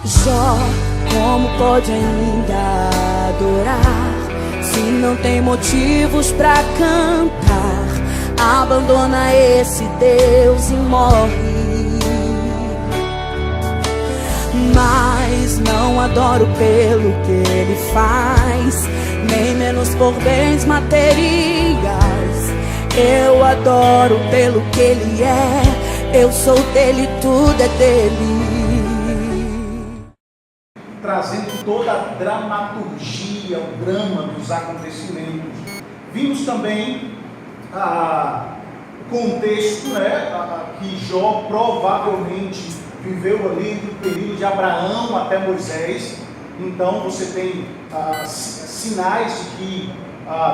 Jó, como pode ainda adorar se não tem motivos pra cantar? Abandona esse Deus e morre. Mas não adoro pelo que ele faz, nem menos por bens materiais. Eu adoro pelo que ele é. Eu sou dele, tudo é dele. Trazendo toda a dramaturgia, o drama dos acontecimentos. Vimos também o contexto, que Jó provavelmente viveu ali entre o período de Abraão até Moisés. Então você tem sinais de que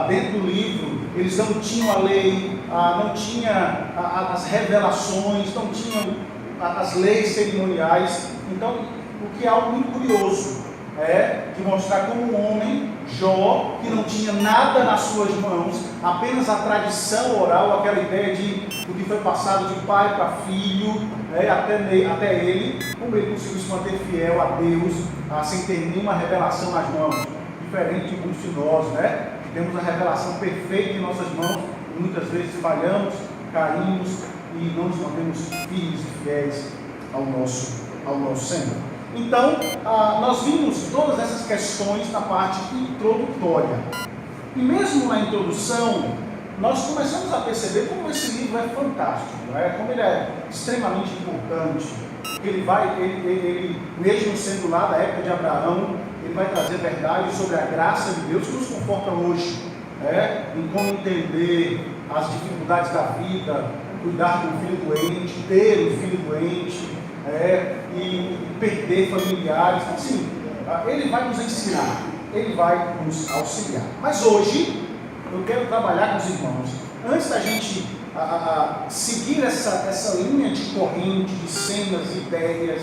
dentro do livro eles não tinham a lei, não tinha as revelações, não tinham as leis cerimoniais. Então, o que é algo muito curioso é de mostrar como um homem, Jó, que não tinha nada nas suas mãos, apenas a tradição oral, aquela ideia do que foi passado de pai para filho, até ele, como ele conseguiu se manter fiel a Deus, sem ter nenhuma revelação nas mãos, diferente de muitos de nós, que temos a revelação perfeita em nossas mãos, e muitas vezes falhamos, caímos e não nos mantemos firmes e fiéis ao nosso Senhor. Então, nós vimos todas essas questões na parte introdutória. E mesmo na introdução, nós começamos a perceber como esse livro é fantástico, como ele é extremamente importante. Ele, mesmo sendo lá da época de Abraão, ele vai trazer verdade sobre a graça de Deus que nos conforta hoje, em como entender as dificuldades da vida, cuidar do filho doente, ter o filho doente, e perder familiares. Assim, ele vai nos ensinar, ele vai nos auxiliar. Mas hoje eu quero trabalhar com os irmãos, antes da gente seguir essa linha de corrente, de cenas, ideias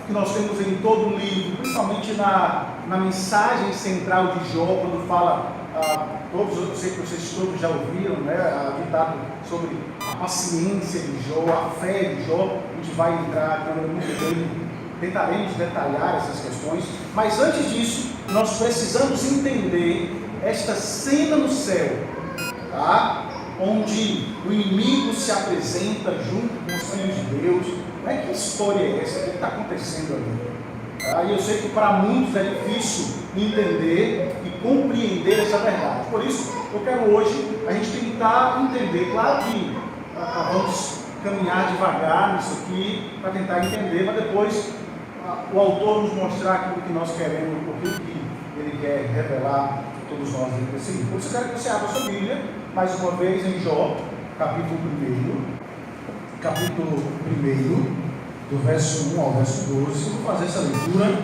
que nós temos em todo o livro, principalmente na mensagem central de Jó, quando fala, eu sei que vocês todos já ouviram, ditado sobre a paciência de Jó, a fé de Jó. A gente vai entrar muito bem, tentaremos detalhar essas questões, mas antes disso, nós precisamos entender esta cena no céu, onde o inimigo se apresenta junto com os filhos de Deus. Que história é essa que está acontecendo ali? E eu sei que para muitos é difícil entender e compreender essa verdade. Por isso, eu quero hoje a gente tentar entender. Claro que vamos caminhar devagar nisso aqui para tentar entender, mas depois o autor nos mostrar aquilo que nós queremos, aquilo que ele quer revelar a todos nós dentro desse livro. Por isso, eu quero que você abra sua Bíblia, mais uma vez em Jó, capítulo 1, do verso 1 ao verso 12. Eu vou fazer essa leitura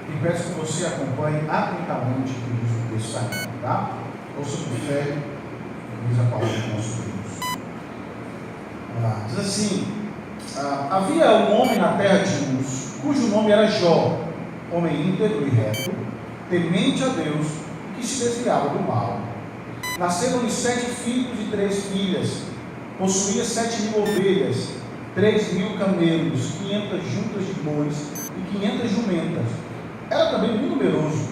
e peço que você acompanhe atentamente o que diz o texto sagrado, tá? Ouça com fé, diz a palavra do nosso Deus. Diz assim: havia um homem na terra de Uz, cujo nome era Jó, homem íntegro e reto, temente a Deus, que se desviava do mal. Nasceram-lhe 7 filhos e 3 filhas, possuía 7.000 ovelhas, 3.000 camelos, 500 juntas de bois e 500 jumentas. Era também muito numeroso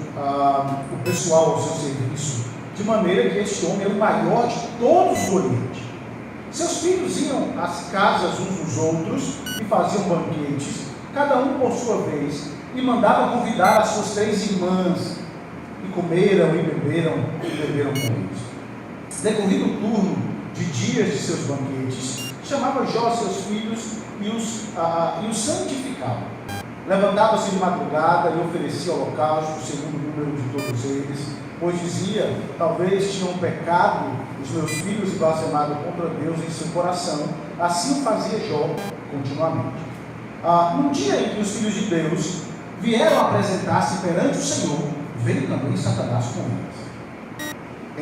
o pessoal ao seu serviço, de maneira que este homem era o maior de todos o Oriente. Seus filhos iam às casas uns dos outros e faziam banquetes, cada um por sua vez, e mandava convidar as suas 3 irmãs, e comeram e beberam com eles. Decorrido o turno de dias de seus banquetes, chamava Jó seus filhos e os santificava. Levantava-se de madrugada e oferecia holocausto segundo o número de todos eles, pois dizia: talvez tinham pecado os meus filhos e blasfemado contra Deus em seu coração. Assim fazia Jó continuamente. No dia em que os filhos de Deus vieram apresentar-se perante o Senhor, veio também Satanás com eles.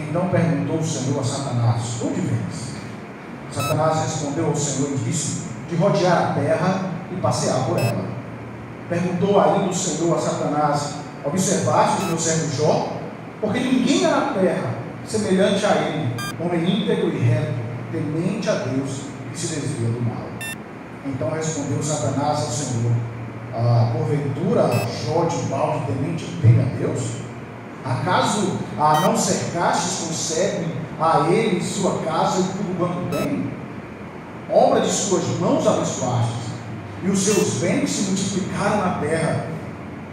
Então perguntou o Senhor a Satanás: onde vens? Satanás respondeu ao Senhor e disse: de rodear a terra e passear por ela. Perguntou ainda o Senhor a Satanás: observaste o meu servo Jó? Porque ninguém há na terra semelhante a ele, homem íntegro e reto, temente a Deus, que se desvia do mal. Então respondeu Satanás ao Senhor: porventura porventura Jó de balde temente teme a Deus? Acaso não cercastes com cedro a ele sua casa e tudo quanto tem? Obra de suas mãos abençoastes, e os seus bens se multiplicaram na terra.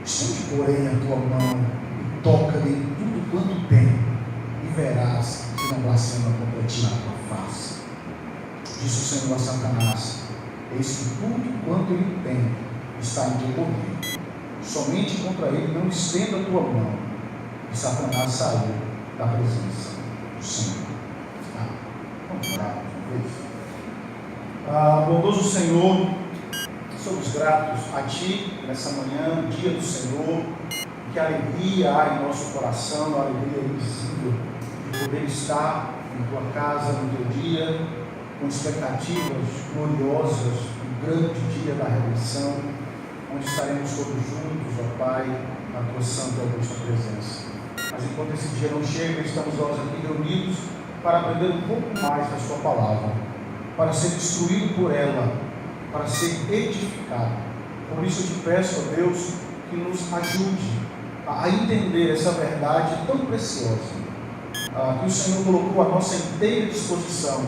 Estende, porém, a tua mão e toca-lhe tudo quanto tem, e verás que não blasfema contra ti na tua face. Disse o Senhor a Satanás: eis que tudo quanto ele tem está em teu poder, somente contra ele não estenda a tua mão. E Satanás saiu da presença do Senhor. Vamos orar mais uma vez. Bondoso Senhor, somos gratos a Ti nessa manhã, dia do Senhor. Que alegria há em nosso coração, uma alegria invisível de poder estar em Tua casa, no Teu dia, com expectativas gloriosas do grande dia da redenção, onde estaremos todos juntos, ó Pai, na Tua santa e augusta presença. Mas enquanto esse dia não chega, estamos nós aqui reunidos para aprender um pouco mais da Sua palavra, para ser instruído por ela, para ser edificado. Por isso eu te peço, ó Deus, que nos ajude a entender essa verdade tão preciosa, que o Senhor colocou à nossa inteira disposição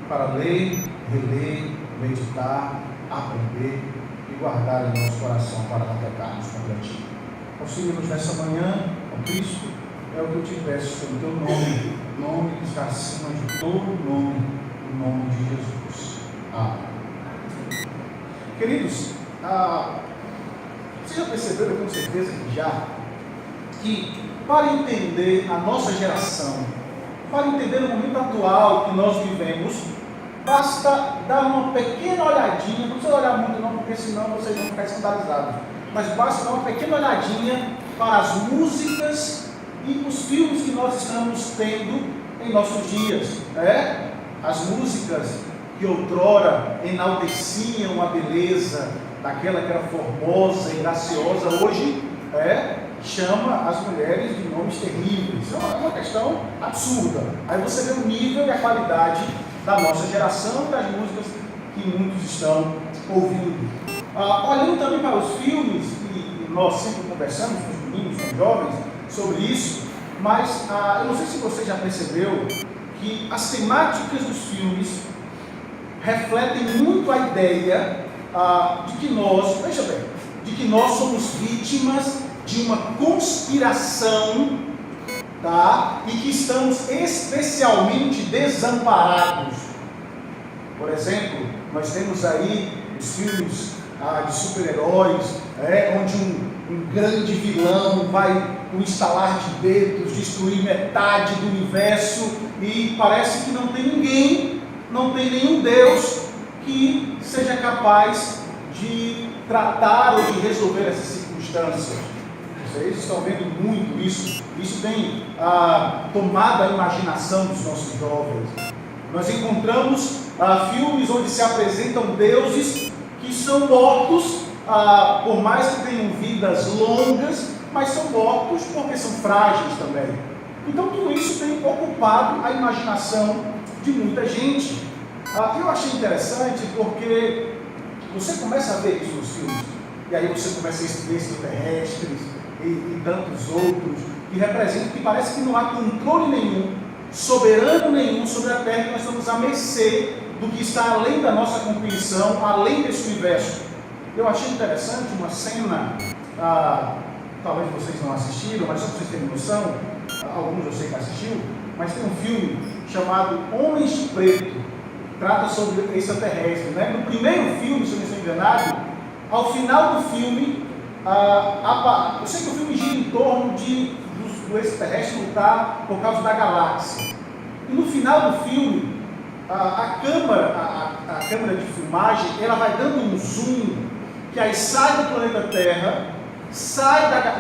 para ler, reler, meditar, aprender e guardar em nosso coração para não pecarmos contra Ti. Auxilia-nos nessa manhã, ó Cristo, é o que eu te peço pelo Teu nome, nome que está acima de todo nome, o nome de Jesus. Amém. Queridos, vocês já perceberam com certeza que para entender a nossa geração, para entender o momento atual que nós vivemos, basta dar uma pequena olhadinha, não precisa olhar muito não, porque senão vocês vão ficar escandalizados, mas basta dar uma pequena olhadinha para as músicas e os filmes que nós estamos tendo em nossos dias, né? As músicas que outrora enalteciam a beleza daquela que era formosa e graciosa, hoje chama as mulheres de nomes terríveis. É uma questão absurda. Aí você vê o nível e a qualidade da nossa geração e das músicas que muitos estão ouvindo. Olhando também para os filmes, e nós sempre conversamos com os meninos, com os jovens, sobre isso, mas eu não sei se você já percebeu que as temáticas dos filmes refletem muito a ideia de que nós, veja bem, de que nós somos vítimas de uma conspiração, tá? E que estamos especialmente desamparados. Por exemplo, nós temos aí os filmes de super-heróis, onde um grande vilão vai, com estalar de dedos, destruir metade do universo, e parece que não tem ninguém, não tem nenhum Deus que seja capaz de tratar ou de resolver essas circunstâncias. Vocês estão vendo muito isso. Isso tem tomado a imaginação dos nossos jovens. Nós encontramos filmes onde se apresentam deuses que são mortos, por mais que tenham vidas longas, mas são mortos porque são frágeis também. Então tudo isso tem ocupado a imaginação de muita gente. Eu achei interessante porque você começa a ver isso nos filmes, e aí você começa a ver extraterrestres e tantos outros que representam que parece que não há controle nenhum, soberano nenhum sobre a Terra, que nós estamos à mercê do que está além da nossa compreensão, além desse universo. Eu achei interessante uma cena, talvez vocês não assistiram, mas só para vocês terem noção, alguns eu sei que assistiu, mas tem um filme chamado Homens de Preto, trata sobre extraterrestres, né? No primeiro filme, se eu não estou enganado, ao final do filme, eu sei que o filme gira em torno do extraterrestre lutar por causa da galáxia. E no final do filme, a câmera de filmagem, ela vai dando um zoom, que aí sai do planeta Terra,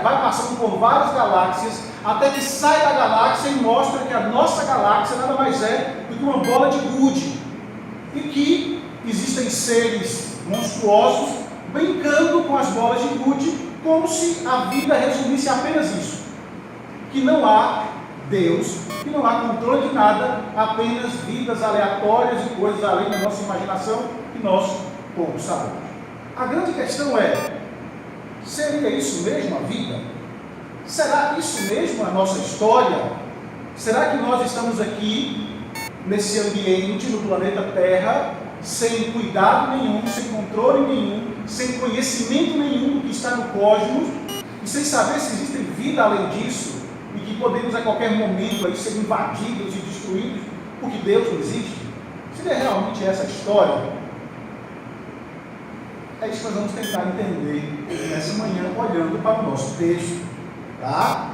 vai passando por várias galáxias, até que sai da galáxia e mostra que a nossa galáxia nada mais é do que uma bola de gude, e que existem seres monstruosos brincando com as bolas de gude, como se a vida resumisse apenas isso, que não há Deus, que não há controle de nada, apenas vidas aleatórias e coisas além da nossa imaginação que nós pouco sabemos. A grande questão é Seria isso mesmo a vida? Será isso mesmo a nossa história? Será que nós estamos aqui, nesse ambiente, no planeta Terra, sem cuidado nenhum, sem controle nenhum, sem conhecimento nenhum do que está no cosmos, e sem saber se existe vida além disso, e que podemos a qualquer momento aí ser invadidos e destruídos, porque Deus não existe? Seria realmente essa a história? É isso que nós vamos tentar entender nessa manhã, olhando para o nosso texto. Tá?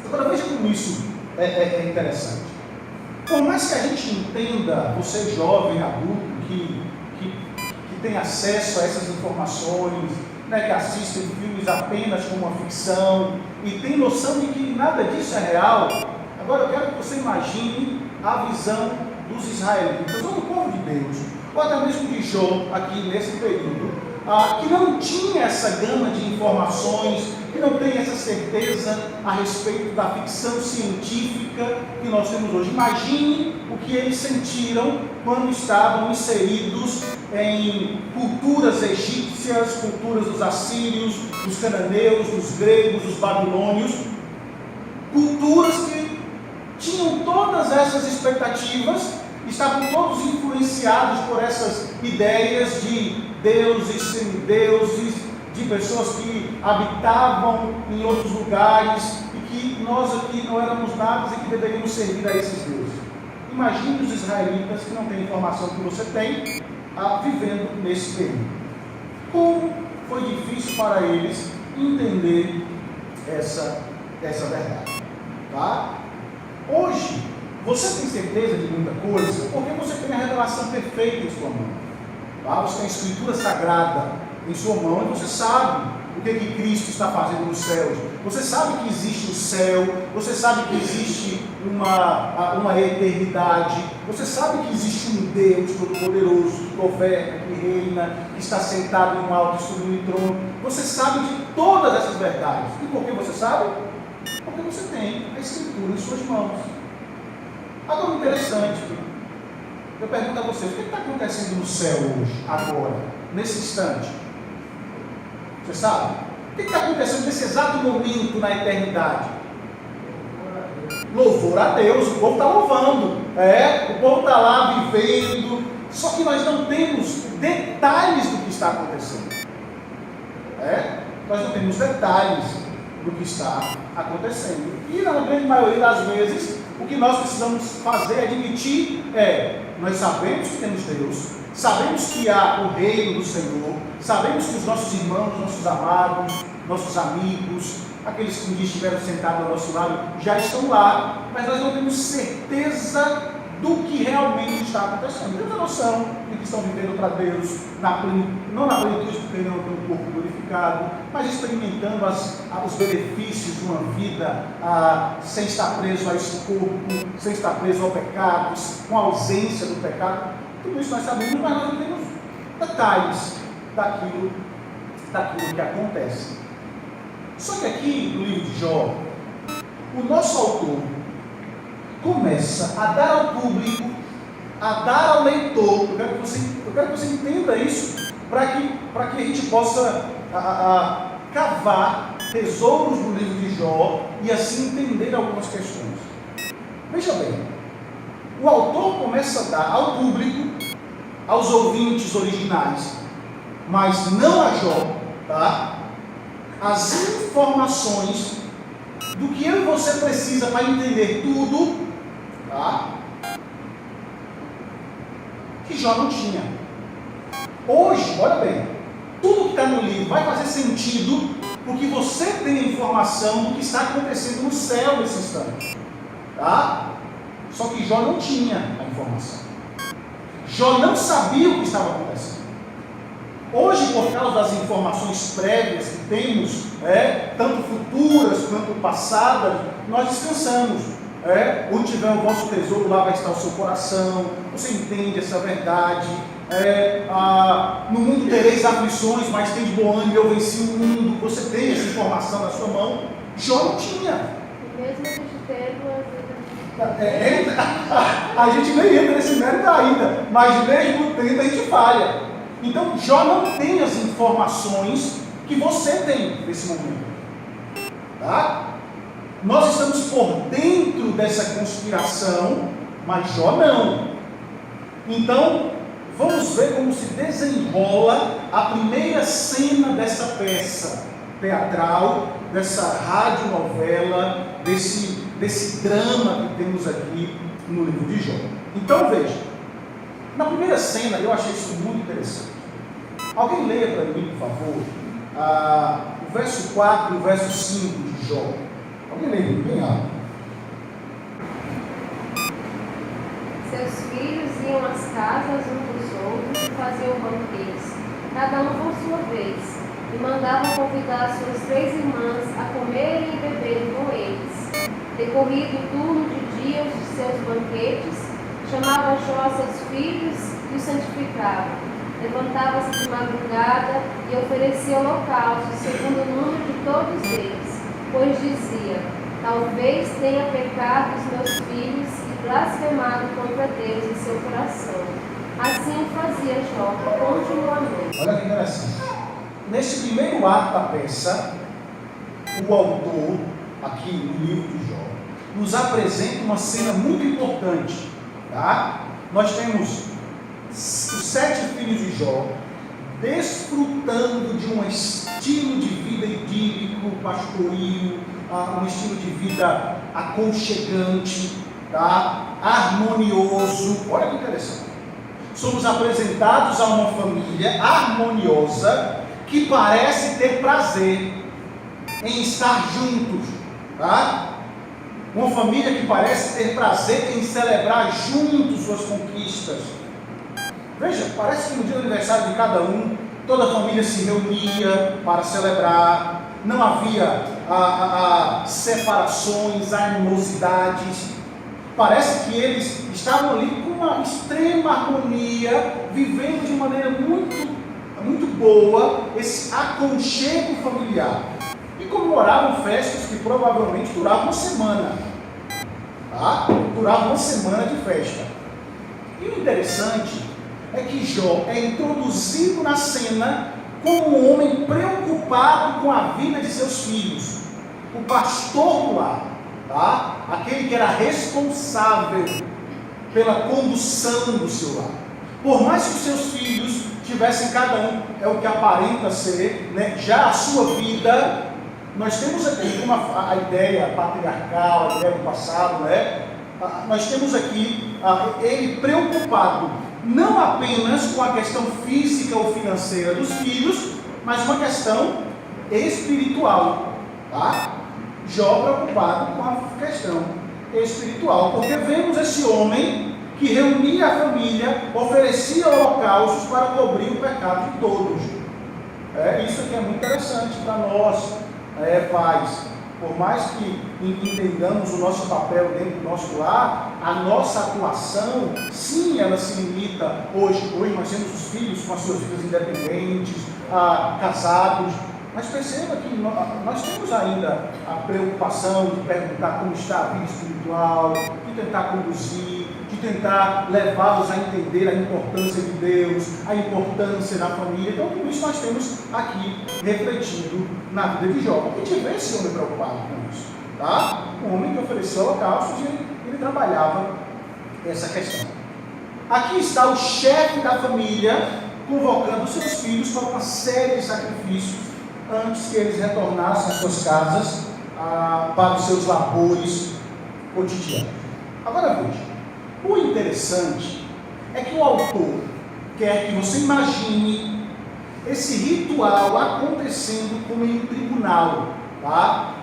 Agora veja como isso é interessante. Por mais que a gente entenda, você jovem, adulto, que tem acesso a essas informações, né, que assistem filmes apenas como uma ficção, e tem noção de que nada disso é real, agora eu quero que você imagine a visão dos israelitas, ou do povo de Deus, ou até mesmo de Jó, aqui nesse período, que não tinha essa gama de informações, que não tem essa certeza a respeito da ficção científica que nós temos hoje. Imagine o que eles sentiram quando estavam inseridos em culturas egípcias, culturas dos assírios, dos cananeus, dos gregos, dos babilônios, culturas que tinham todas essas expectativas, estavam todos influenciados por essas ideias de deuses, semideuses, de pessoas que habitavam em outros lugares e que nós aqui não éramos nada e que deveríamos servir a esses deuses. Imagine os israelitas que não têm informação que você tem, vivendo nesse período. Como foi difícil para eles entender essa verdade. Tá? Hoje, você tem certeza de muita coisa porque você tem a revelação perfeita em sua mão. Tá? Você tem a Escritura Sagrada em sua mão e você sabe o que Cristo está fazendo nos céus. Você sabe que existe o céu, você sabe que existe uma eternidade, você sabe que existe um Deus Todo-Poderoso que governa, que reina, que está sentado em um alto sobre um trono. Você sabe de todas essas verdades. E por que você sabe? Porque você tem a Escritura em suas mãos. Agora, interessante, eu pergunto a vocês, o que está acontecendo no céu hoje, agora, nesse instante? Você sabe? O que está acontecendo nesse exato momento na eternidade? Louvor a Deus, o povo está louvando, o povo está lá vivendo, só que nós não temos detalhes do que está acontecendo. Nós não temos detalhes do que está acontecendo. E na grande maioria das vezes, o que nós precisamos fazer é admitir nós sabemos que temos Deus, sabemos que há o reino do Senhor, sabemos que os nossos irmãos, nossos amados, nossos amigos, aqueles que um dia estiveram sentados ao nosso lado, já estão lá, mas nós não temos certeza do que realmente está acontecendo. Temos a noção de que estão vivendo para Deus, não na plenitude, porque não tem um corpo glorificado, mas experimentando os benefícios de uma vida sem estar preso a esse corpo, sem estar preso ao pecado, com a ausência do pecado. Tudo isso nós sabemos, mas nós não temos detalhes daquilo que acontece. Só que aqui no livro de Jó, o nosso autor começa a dar ao público, a dar ao leitor. Eu quero que você entenda isso, para que a gente possa cavar tesouros no livro de Jó e assim entender algumas questões. Veja bem, o autor começa a dar ao público, aos ouvintes originais, mas não a Jó, tá? As informações do que eu e você precisa para entender tudo, tá? Que Jó não tinha. Hoje, olha bem, tudo que está no livro vai fazer sentido porque você tem a informação do que está acontecendo no céu nesse instante, tá? Só que Jó não tinha a informação. Jó não sabia o que estava acontecendo. Hoje, por causa das informações prévias que temos, tanto futuras quanto passadas, nós descansamos. Onde tiver o vosso tesouro, lá vai estar o seu coração. Você entende essa verdade. No mundo tereis aflições, mas tem de bom ânimo, eu venci o mundo. Você tem essa informação na sua mão. Jó não tinha. E mesmo que te tendo, a gente nem entra nesse mérito ainda, mas mesmo tendo a gente falha. Então Jó não tem as informações que você tem nesse momento. Tá? Nós estamos por dentro dessa conspiração, mas Jó não. Então, vamos ver como se desenrola a primeira cena dessa peça teatral, dessa radionovela, desse drama que temos aqui no livro de Jó. Então veja, na primeira cena eu achei isso muito interessante. Alguém leia para mim, por favor, o verso 4 e o verso 5 de Jó. Alguém leia, bem alto. Seus filhos iam às casas uns dos outros e faziam banquetes, cada um por sua vez, e mandavam convidar suas 3 irmãs a comerem e beberem com eles. Decorrido o turno de dias de seus banquetes, chamava Jó a seus filhos e os santificava. Levantava-se de madrugada e oferecia holocaustos segundo o número de todos eles, pois dizia: talvez tenha pecado os meus filhos e blasfemado contra Deus em seu coração. Assim fazia Jó continuamente. Olha que interessante. Nesse primeiro ato da peça, o autor, aqui no livro de Jó, nos apresenta uma cena muito importante. Tá? Nós temos os 7 filhos de Jó desfrutando de um estilo de vida idílico, pastoril, um estilo de vida aconchegante, tá? Harmonioso. Olha que interessante. Somos apresentados a uma família harmoniosa que parece ter prazer em estar juntos, tá? Uma família que parece ter prazer em celebrar juntos suas conquistas. Veja, parece que no dia do aniversário de cada um, toda a família se reunia para celebrar, não havia separações, animosidades. Parece que eles estavam ali com uma extrema harmonia, vivendo de maneira muito boa esse aconchego familiar. E comemoravam festas que provavelmente duravam uma semana. Tá? Duravam uma semana de festa. E o interessante é que Jó é introduzido na cena como um homem preocupado com a vida de seus filhos. O pastor do lar, tá? Aquele que era responsável pela condução do seu lar. Por mais que os seus filhos tivessem cada um, é o que aparenta ser, né, já a sua vida, nós temos aqui como a ideia patriarcal, a ideia do passado, né? Nós temos aqui ele preocupado não apenas com a questão física ou financeira dos filhos, mas uma questão espiritual, tá? Jó preocupado com a questão espiritual, porque vemos esse homem que reunia a família, oferecia holocaustos para cobrir o pecado de todos. Isso aqui é muito interessante para nós, pais. Por mais que entendamos o nosso papel dentro do nosso lar, a nossa atuação, sim, ela se limita hoje nós temos os filhos com as suas vidas independentes, casados, mas perceba que nós temos ainda a preocupação de perguntar como está a vida espiritual, de tentar conduzir, de tentar levá-los a entender a importância de Deus, a importância da família. Então tudo isso nós temos aqui refletido na vida de Jó. Porque tive esse homem preocupado com isso, tá? Um homem que ofereceu holocaustos e ele trabalhava essa questão. Aqui está o chefe da família convocando seus filhos para uma série de sacrifícios antes que eles retornassem às suas casas para os seus labores cotidianos. Agora veja, o interessante é que o autor quer que você imagine esse ritual acontecendo como em um tribunal, tá?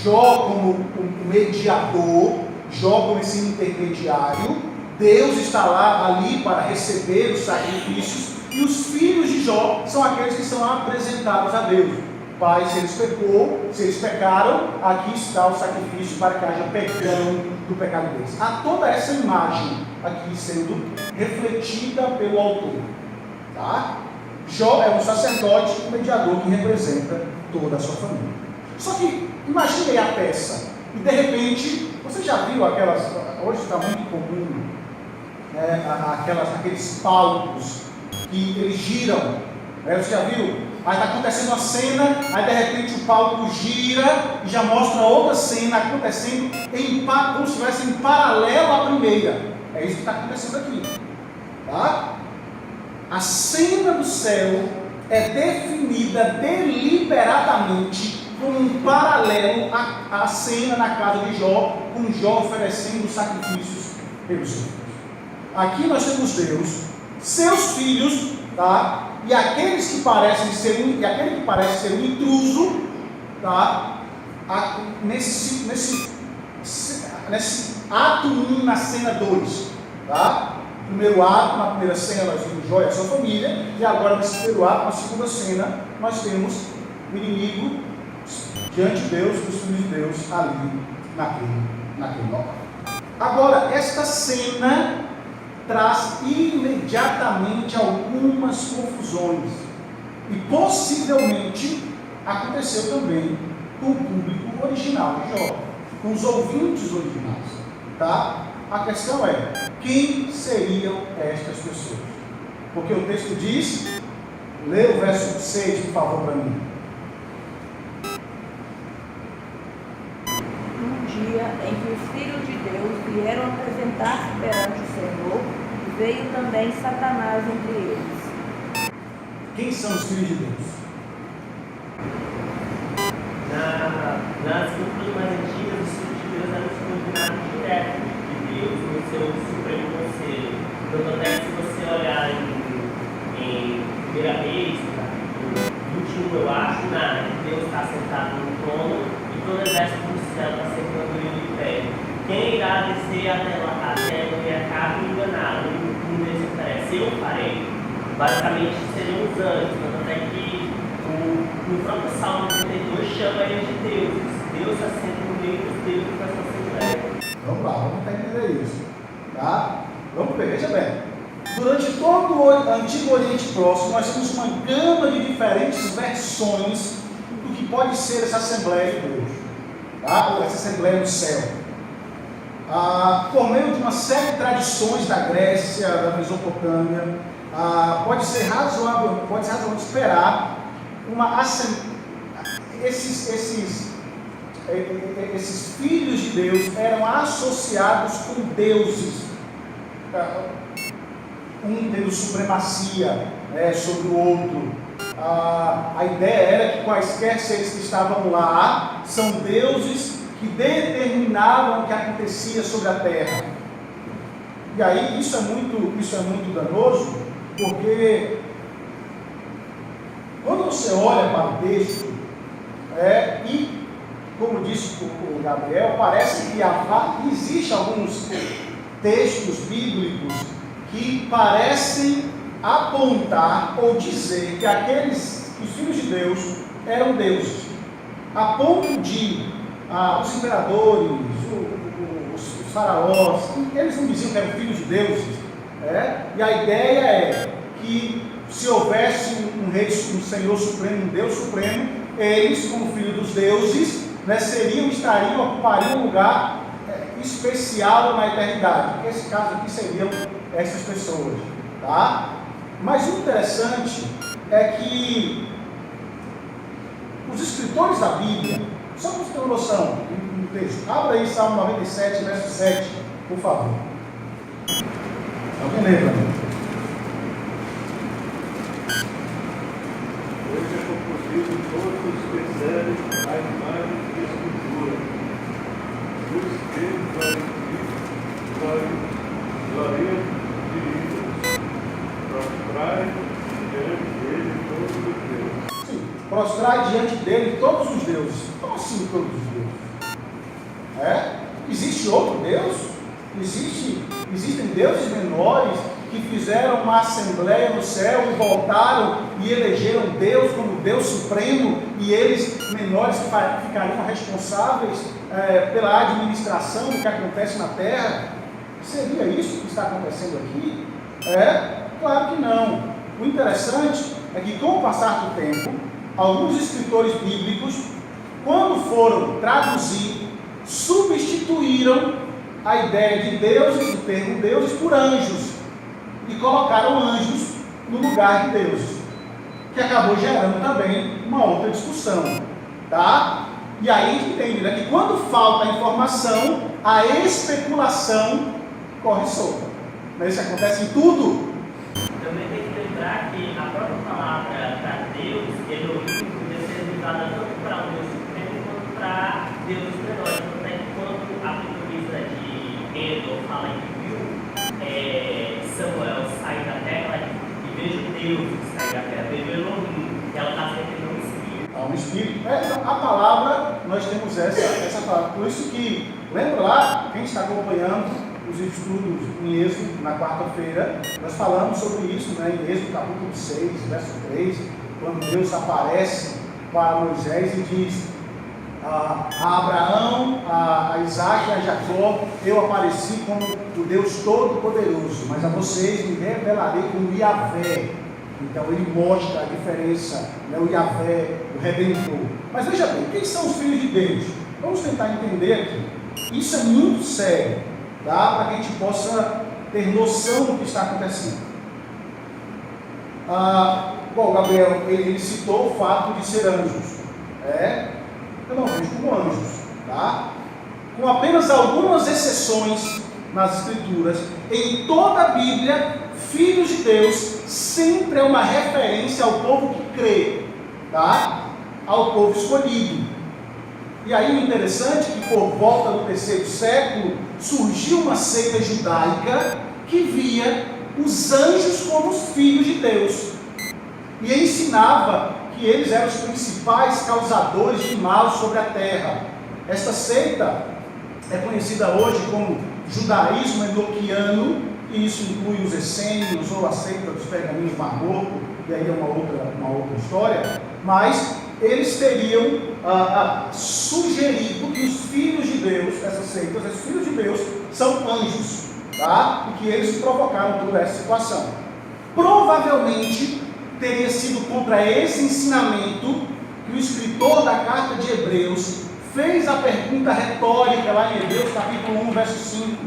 Jó como um mediador, Jó como esse intermediário, Deus está ali para receber os sacrifícios, e os filhos de Jó são aqueles que são apresentados a Deus. Pai, se eles pecaram, aqui está o sacrifício para que haja perdão do pecado deles. Há toda essa imagem aqui sendo refletida pelo autor, tá? Jó é um sacerdote, um mediador que representa toda a sua família. Só que imagine aí a peça e de repente, você já viu aquelas, hoje está muito comum, aqueles palcos que eles giram, você já viu? Aí está acontecendo uma cena, aí de repente o palco gira e já mostra outra cena acontecendo como se estivesse em paralelo à primeira. É isso que está acontecendo aqui. Tá? A cena do céu é definida deliberadamente como um paralelo à cena na casa de Jó, com Jó oferecendo sacrifícios pelos seus filhos. Aqui nós temos Deus, seus filhos, tá? E aquele que parece ser um intruso, tá? Nesse ato 1 na cena 2, tá? Primeiro ato, na primeira cena nós vimos Jó e a sua família, e agora nesse primeiro ato, na segunda cena, nós temos o inimigo diante de Deus, os filhos de Deus ali naquele local. Agora, esta cena traz imediatamente algumas confusões, e possivelmente aconteceu também com o público original de Jó, com os ouvintes originais, tá? A questão é, quem seriam estas pessoas? Porque o texto diz, lê o verso 6, por favor, para mim. Um dia em que os filhos de Deus vieram apresentar-se perante o Senhor, veio também Satanás entre eles. Quem são os filhos de Deus? Nas culturas mais antigas, os filhos de Deus eram subordinados direto de Deus no seu supremo conselho. Então, até se você olhar em 1 Reis, capítulo 21, eu acho, Deus está sentado no trono e todo o exército do céu está cercando ele de pé. Quem irá descer até a terra e a carne e enganar? Um deles oferece, eu farei. Basicamente seriam os anjos, tanto até que no próprio Salmo 32 chama eles de deuses. Deus assenta no meio dos deuses da sua assembleia. Vamos lá, vamos entender isso. Tá? Vamos ver, veja bem. Durante todo o Antigo Oriente Próximo, nós temos uma gama de diferentes versões do que pode ser essa Assembleia de Deus, tá? Ou essa Assembleia do Céu. Por meio de uma série de tradições da Grécia, da Mesopotâmia, pode ser razoável esperar esses filhos de Deus eram associados com deuses, um tendo supremacia sobre o outro. A ideia era que quaisquer seres que estavam lá são deuses que determinavam o que acontecia sobre a terra. E aí isso é muito danoso, porque quando você olha para o texto, e como disse o Gabriel, parece que existem alguns textos bíblicos que parecem apontar ou dizer que os filhos de Deus eram deuses, a ponto de os imperadores, os faraós, eles não diziam que eram filhos de deuses, e a ideia é que se houvesse um rei, um Senhor Supremo, um Deus Supremo, eles, como filhos dos deuses, ocupariam um lugar especial na eternidade. Nesse caso aqui seriam essas pessoas, tá? Mas o interessante é que os escritores da Bíblia, só para você ter uma noção, no texto, abra aí Salmo 97, verso 7, por favor. Alguém lembra? Hoje é composido todos os preserves, a imagem de escultura. Luz dele, glória de ídolos. Prostrai diante dele todos os deuses. Sim, prostrar diante dele todos os deuses. Como assim todos os deuses? Existe outro Deus? Existem deuses menores que fizeram uma assembleia no céu e voltaram e elegeram Deus como Deus Supremo, e eles, menores, ficariam responsáveis pela administração do que acontece na terra? Seria isso que está acontecendo aqui? Claro que não. O interessante é que, com o passar do tempo, alguns escritores bíblicos, quando foram traduzir, substituíram a ideia de deuses, o termo deuses, por anjos, e colocaram anjos no lugar de deuses. que acabou gerando também uma outra discussão, tá? E aí a gente entende, né, que quando falta a informação, a especulação corre solta. Não é isso que acontece em tudo? Também tem que lembrar que a própria palavra para Deus, Elohim, podia ser usada tanto para o Deus Supremo quanto para Deus menores. Tanto é que quando a protagonista de Endor fala que viu Samuel sair da terra, e vejo Deus sair da terra, vejo Elohim, e ela está se referindo ao Espírito. Ao Espírito. A palavra, nós temos essa palavra. Por isso que, lembra lá, quem está acompanhando os estudos em Êxodo, na quarta-feira, nós falamos sobre isso, né, em Êxodo capítulo 6, verso 3, quando Deus aparece para Moisés e diz a Abraão, a Isaac e a Jacó, eu apareci como o Deus Todo-Poderoso, mas a vocês me revelarei como Yahvé. Então ele mostra a diferença, né, o Yahvé, o Redentor. Mas veja bem, quem são os filhos de Deus? Vamos tentar entender aqui. Isso é muito sério, tá? Para que a gente possa ter noção do que está acontecendo. Bom, Gabriel, ele citou o fato de ser anjos. Eu não vejo como anjos, tá? Com apenas algumas exceções nas Escrituras, em toda a Bíblia, filhos de Deus sempre é uma referência ao povo que crê, tá? Ao povo escolhido. E aí o interessante é que por volta do 3º século surgiu uma seita judaica que via os anjos como os filhos de Deus e ensinava que eles eram os principais causadores de mal sobre a terra. Esta seita é conhecida hoje como judaísmo enoquiano, e isso inclui os essênios ou a seita dos pergaminhos Marmorco, e aí é uma outra história, mas eles teriam sugerido que os filhos de Deus, essas seitas, os filhos de Deus são anjos, tá? E que eles provocaram toda essa situação. Provavelmente teria sido contra esse ensinamento que o escritor da carta de Hebreus fez a pergunta retórica lá em Hebreus capítulo 1, verso 5,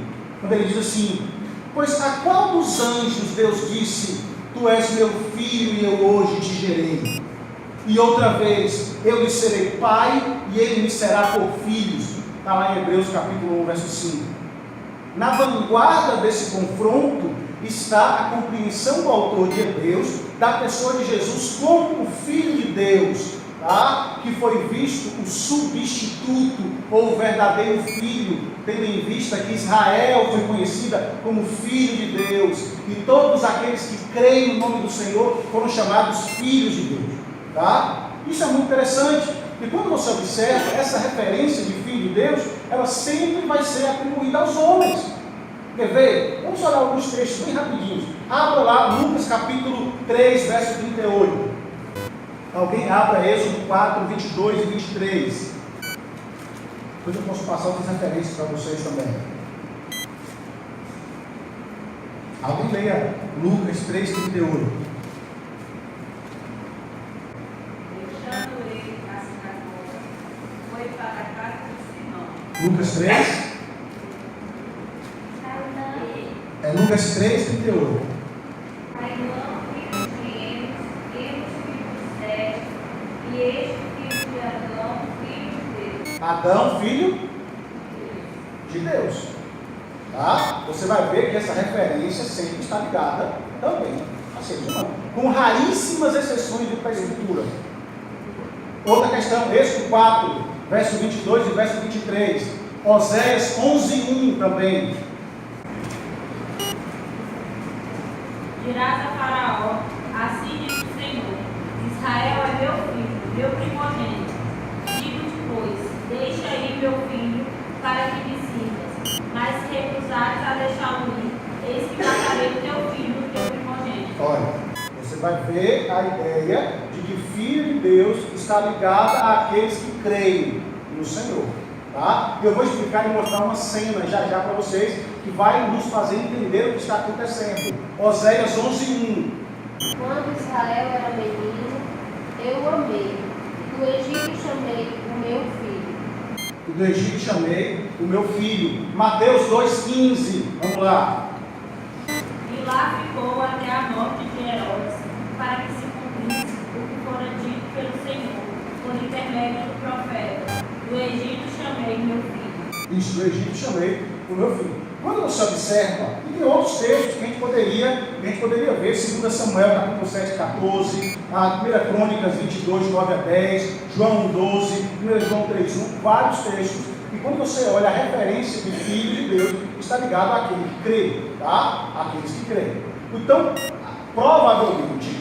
quando ele diz assim: pois a qual dos anjos Deus disse, tu és meu filho e eu hoje te gerei? E outra vez, eu lhe serei pai e ele me será por filhos. Está lá em Hebreus capítulo 1, verso 5. Na vanguarda desse confronto está a compreensão do autor de Hebreus da pessoa de Jesus como o Filho de Deus, tá? Que foi visto o substituto ou o verdadeiro filho, tendo em vista que Israel foi conhecida como Filho de Deus, e todos aqueles que creem no nome do Senhor foram chamados filhos de Deus, tá? Isso é muito interessante, e quando você observa essa referência de Filho de Deus, ela sempre vai ser atribuída aos homens. Quer ver? Vamos olhar alguns trechos bem rapidinhos. Abra lá Lucas capítulo 3, verso 38. Alguém abra Êxodo 4, 22 e 23. Depois eu posso passar outras referências para vocês também. Alguém leia Lucas 3, 38. Deixando ele a sinagoga, foi para a casa de Simão. Lucas 3. Lucas 3, 38. Cainã, filho de Enos, Enos, filho de Sete, e este filho de Adão, filho de Deus. Adão, filho de Deus. Tá? Você vai ver que essa referência sempre está ligada também a seres humanos, com raríssimas exceções dentro da Escritura. Outra questão, Êxodo 4, verso 22 e verso 23. Oséias 11, 1 também. Dirás a Faraó, assim diz o Senhor: Israel é meu filho, meu primogênito. Digo-te, pois, deixa aí meu filho, para que me sirvas. Mas se recusares a deixá-lo ir, eis que matarei o teu filho, o teu primogênito. Olha, você vai ver a ideia de que Filho de Deus está ligada àqueles que creem no Senhor. Tá? E eu vou explicar e mostrar uma cena já para vocês, que vai nos fazer entender o que está acontecendo. Oséias 11, 1. Quando Israel era menino, eu o amei. Do Egito chamei o meu filho. Do Egito chamei o meu filho. Mateus 2,15. Vamos lá. E lá ficou até a morte de Herodes, para que se cumprisse o semelhante do profeta. Do Egito chamei meu filho. Isso, do Egito chamei o meu filho. Quando você observa, e tem outros textos que a gente poderia ver, 2 Samuel, capítulo 7, 14, a 1 Crônicas 22, 9 a 10, João 12, 1 João 3, 1, vários textos. E quando você olha a referência de filho de Deus, está ligado àquele que crê, tá? Aqueles que creem. Então, provavelmente,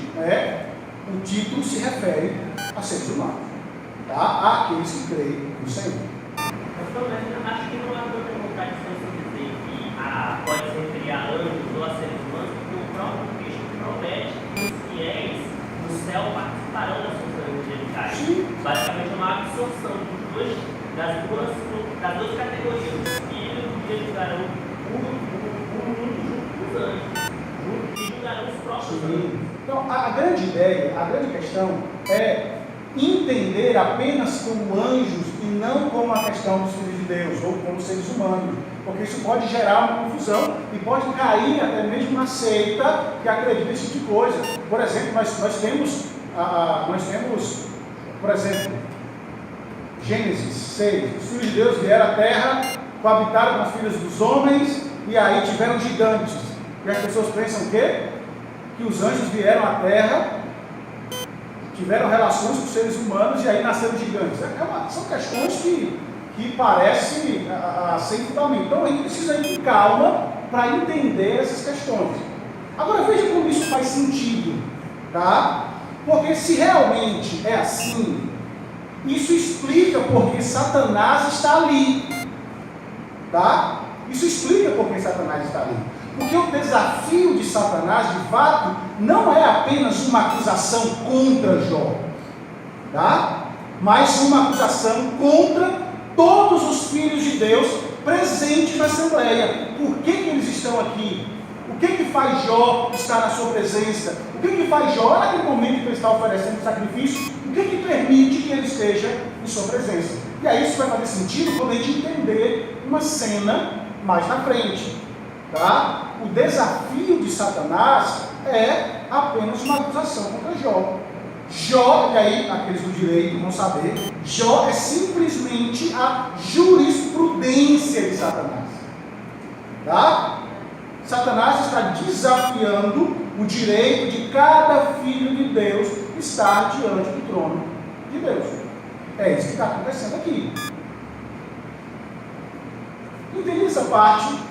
o título se refere a seres humanos, tá? Àqueles que creem no Senhor. Mas também acho que não é tanta contradição se dizer que pode se referir a anjos ou a seres humanos, porque o próprio Cristo promete que os fiéis no céu participarão das funções angelicais. Basicamente é uma absorção das duas categorias. Os filhos que julgarão o mundo junto com os anjos, e julgarão os próprios anjos. Então, a grande ideia, a grande questão é entender apenas como anjos e não como a questão dos filhos de Deus ou como seres humanos, porque isso pode gerar uma confusão e pode cair até mesmo na seita que acredita nesse tipo de coisa. Por exemplo, nós temos, por exemplo, Gênesis 6, os filhos de Deus vieram à terra, coabitaram com as filhas dos homens e aí tiveram gigantes. E as pessoas pensam o quê? Que os anjos vieram à terra, tiveram relações com seres humanos e aí nasceram gigantes. São questões que parecem sem fundamento. Então a gente precisa ir com calma para entender essas questões. Agora veja como isso faz sentido, tá? Porque se realmente é assim, isso explica porque Satanás está ali, tá? Isso explica porque Satanás está ali. Porque o desafio de Satanás, de fato, não é apenas uma acusação contra Jó, tá? Mas uma acusação contra todos os filhos de Deus presentes na Assembleia. Por que eles estão aqui? O que faz Jó estar na sua presença? O que faz Jó, naquele momento que ele está oferecendo sacrifício, o que permite que ele esteja em sua presença? E aí isso vai fazer sentido quando a gente entender uma cena mais na frente. Tá? O desafio de Satanás é apenas uma acusação contra Jó. Jó, e aí aqueles do direito vão saber, Jó é simplesmente a jurisprudência de Satanás. Tá? Satanás está desafiando o direito de cada filho de Deus estar diante do trono de Deus. É isso que está acontecendo aqui. Entendi essa parte?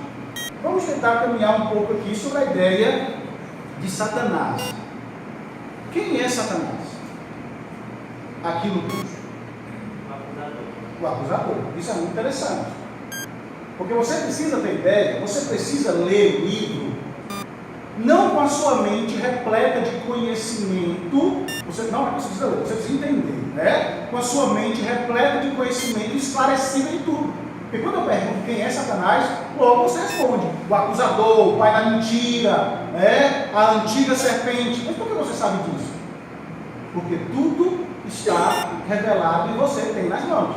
Vamos tentar caminhar um pouco aqui sobre a ideia de Satanás. Quem é Satanás? Aqui no texto. O acusador. Isso é muito interessante. Porque você precisa ter ideia, você precisa ler o livro, não com a sua mente repleta de conhecimento, você não precisa ler, você precisa entender, né? Com a sua mente repleta de conhecimento, esclarecida de tudo. Porque quando eu pergunto quem é Satanás, logo você responde: o acusador, o pai da mentira, a antiga serpente. Mas por que você sabe disso? Porque tudo está revelado e você tem nas mãos.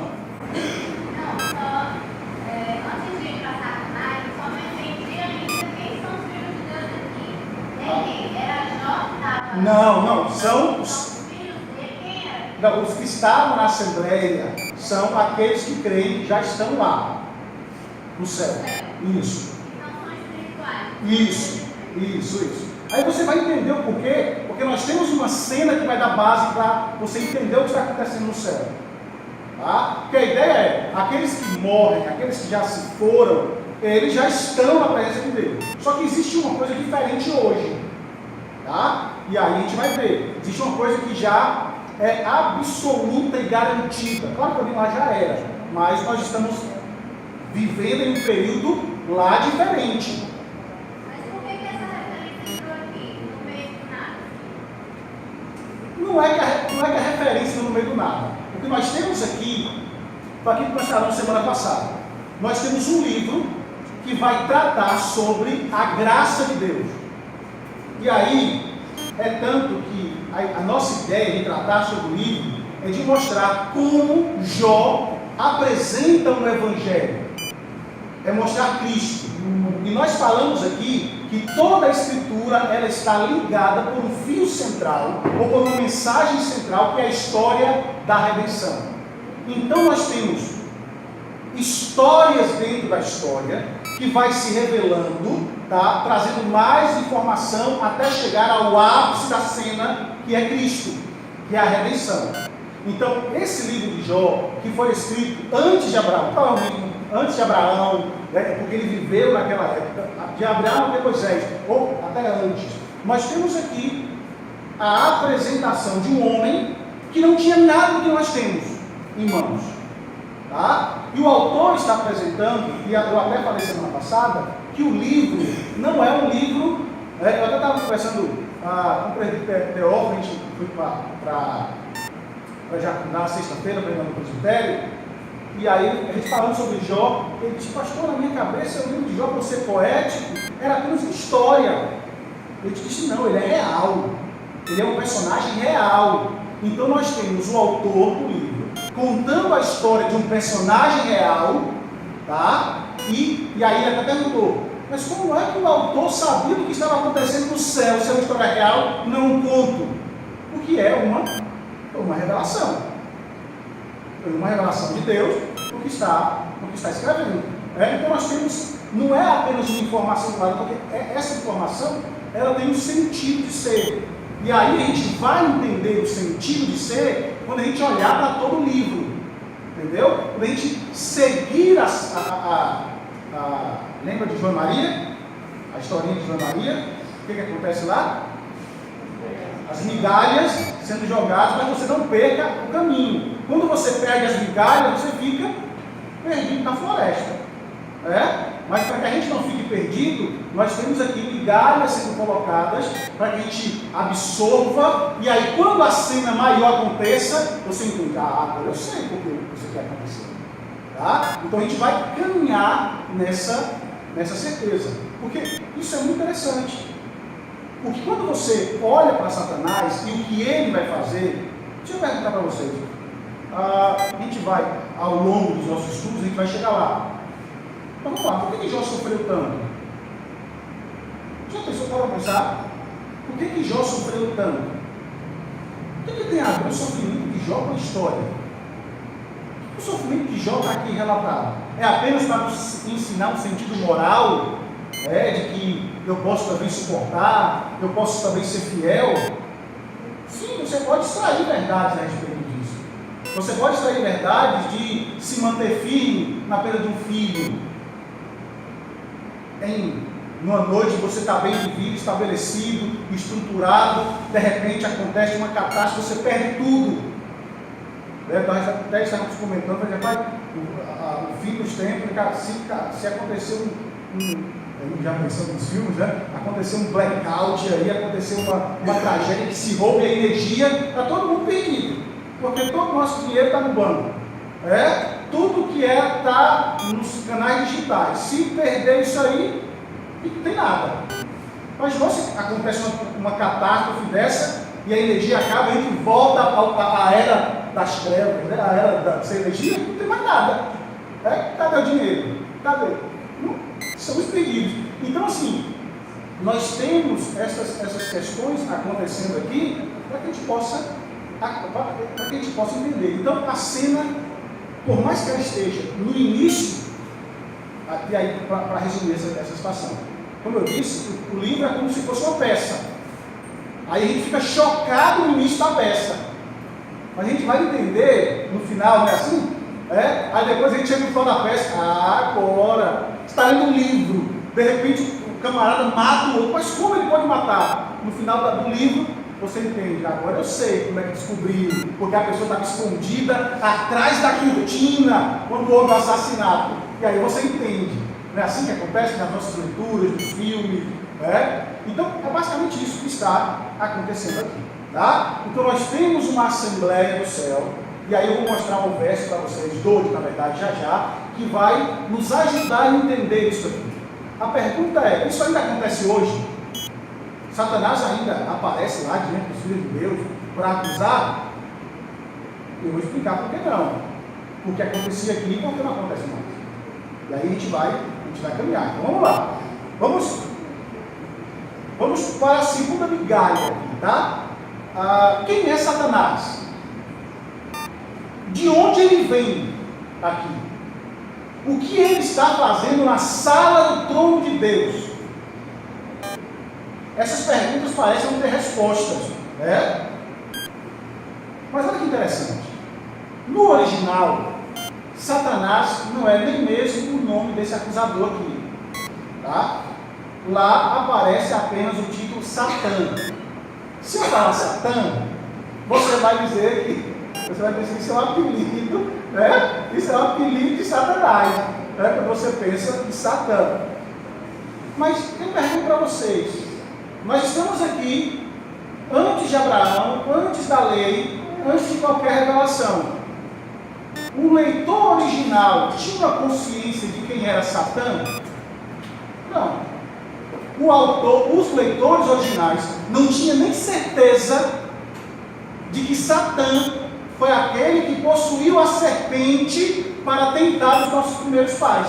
Não, só antes de ir para Satanás, só não entendi ainda quem são os filhos de Deus aqui. Era Jó que estava. Não, são os filhos dele, quem era? Não, os que estavam na Assembleia são aqueles que creem que já estão lá, no céu. Isso. Então são espirituais. Isso. Aí você vai entender o porquê, porque nós temos uma cena que vai dar base para você entender o que está acontecendo no céu. Tá? Porque a ideia é, aqueles que morrem, aqueles que já se foram, eles já estão na presença de Deus. Só que existe uma coisa diferente hoje. Tá? E aí a gente vai ver. Existe uma coisa que já é absoluta e garantida. Claro que ali lá já era, mas nós estamos vivendo em um período lá diferente. Mas por que essa referência entrou aqui, no meio do nada? Não é que a referência está no meio do nada. O que nós temos aqui, foi aquilo que nós falamos semana passada. Nós temos um livro que vai tratar sobre a graça de Deus. E aí, é tanto que a nossa ideia de tratar sobre o livro é de mostrar como Jó apresenta um evangelho. É mostrar Cristo. E nós falamos aqui que toda a escritura ela está ligada por um fio central, ou por uma mensagem central, que é a história da redenção. Então nós temos histórias dentro da história que vai se revelando, tá? Trazendo mais informação até chegar ao ápice da cena, que é Cristo, que é a redenção. Então, esse livro de Jó, que foi escrito antes de Abraão, provavelmente antes de Abraão, né, porque ele viveu naquela época, de Abraão até Moisés, ou até antes, nós temos aqui a apresentação de um homem que não tinha nada do que nós temos em mãos. Tá? E o autor está apresentando, e eu até falei semana passada, que o livro não é um livro. Eu até estava conversando com o presbítero Teófilo, a gente foi para na sexta-feira, pregando no presbitério, e aí a gente falando sobre Jó, ele disse: pastor, na minha cabeça o livro de Jó, para ser poético, era apenas uma história. Eu disse: não, ele é real, ele é um personagem real. Então nós temos o autor do livro contando a história de um personagem real, tá? E aí ele até perguntou: mas como é que o autor sabia do que estava acontecendo no céu, se é uma história real, não um conto? Porque é uma revelação. É uma revelação de Deus, o que está escrevendo. Então nós temos, não é apenas uma informação clara, porque essa informação, ela tem um sentido de ser. E aí a gente vai entender o sentido de ser quando a gente olhar para todo o livro. Entendeu? Quando a gente seguir lembra de João e Maria? A historinha de João e Maria? O que acontece lá? As migalhas sendo jogadas para que você não perca o caminho. Quando você perde as migalhas, você fica perdido na floresta. Mas para que a gente não fique perdido, nós temos aqui migalhas sendo colocadas para que a gente absorva, e aí quando a cena maior aconteça, você entende: agora eu sei porque isso quer acontecer. Tá? Então a gente vai caminhar nessa certeza, porque isso é muito interessante. Porque quando você olha para Satanás e o que ele vai fazer, deixa eu perguntar para vocês, a gente vai, ao longo dos nossos estudos, a gente vai chegar lá. Então vamos lá, por que Jó sofreu tanto? Já pensou para pensar? Por que Jó sofreu tanto? O que tem a ver o sofrimento de Jó com a história? O sofrimento de Jó está aqui relatado. É apenas para nos ensinar um sentido moral, de que eu posso também suportar, eu posso também ser fiel? Sim, você pode extrair verdades a respeito disso. Você pode extrair verdades de se manter firme na perda de um filho. Numa noite você está bem vivido, estabelecido, estruturado, de repente acontece uma catástrofe, você perde tudo. Nós até estávamos comentando, o fim dos tempos, se aconteceu já pensando nos filmes, aconteceu um blackout aí, aconteceu uma tragédia que se roube a energia, está todo mundo perdido, porque todo o nosso dinheiro está no banco. Tudo que está nos canais digitais. Se perder isso aí, não tem nada. Mas se acontece uma catástrofe dessa e a energia acaba, a gente volta à era das trevas, a era sem energia, não tem mais nada. Cadê o dinheiro? Cadê? Estamos perdidos. Então, assim, nós temos essas questões acontecendo aqui para que a gente possa entender. Então, a cena, por mais que ela esteja no início, e aí para resumir essa situação, como eu disse, o livro é como se fosse uma peça. Aí a gente fica chocado no início da peça, mas a gente vai entender no final, não é assim? Aí depois a gente chega no final da peça: agora está lendo um livro, de repente o camarada mata o outro, mas como ele pode matar? No final do livro você entende: agora eu sei como é que descobriu, porque a pessoa estava escondida atrás da cortina quando houve o assassinato. E aí você entende. Não é assim que acontece nas nossas leituras, nos filmes. Então é basicamente isso que está acontecendo aqui. Tá? Então nós temos uma assembleia do céu, e aí eu vou mostrar um verso para vocês, dois na verdade, já, que vai nos ajudar a entender isso aqui. A pergunta é: isso ainda acontece hoje? Satanás ainda aparece lá diante dos filhos de Deus para acusar? Eu vou explicar por que não. Porque acontecia aqui e por que não acontece mais. E aí a gente vai caminhar. Então vamos lá. Vamos para a segunda migalha aqui, tá? Quem é Satanás? De onde ele vem aqui? O que ele está fazendo na sala do trono de Deus? Essas perguntas parecem não ter respostas, né? Mas olha que interessante. No original, Satanás não é nem mesmo o nome desse acusador aqui, tá? Lá aparece apenas o título Satã. Se eu falar Satã, você vai dizer que isso é um apelido, né? Isso é um apelido de Satanás, né? Quando você pensa em Satã. Mas eu pergunto para vocês, nós estamos aqui antes de Abraão, antes da lei, antes de qualquer revelação. O leitor original tinha uma consciência de quem era Satã? Não. O autor, os leitores originais, não tinham nem certeza de que Satã foi aquele que possuiu a serpente para tentar os nossos primeiros pais.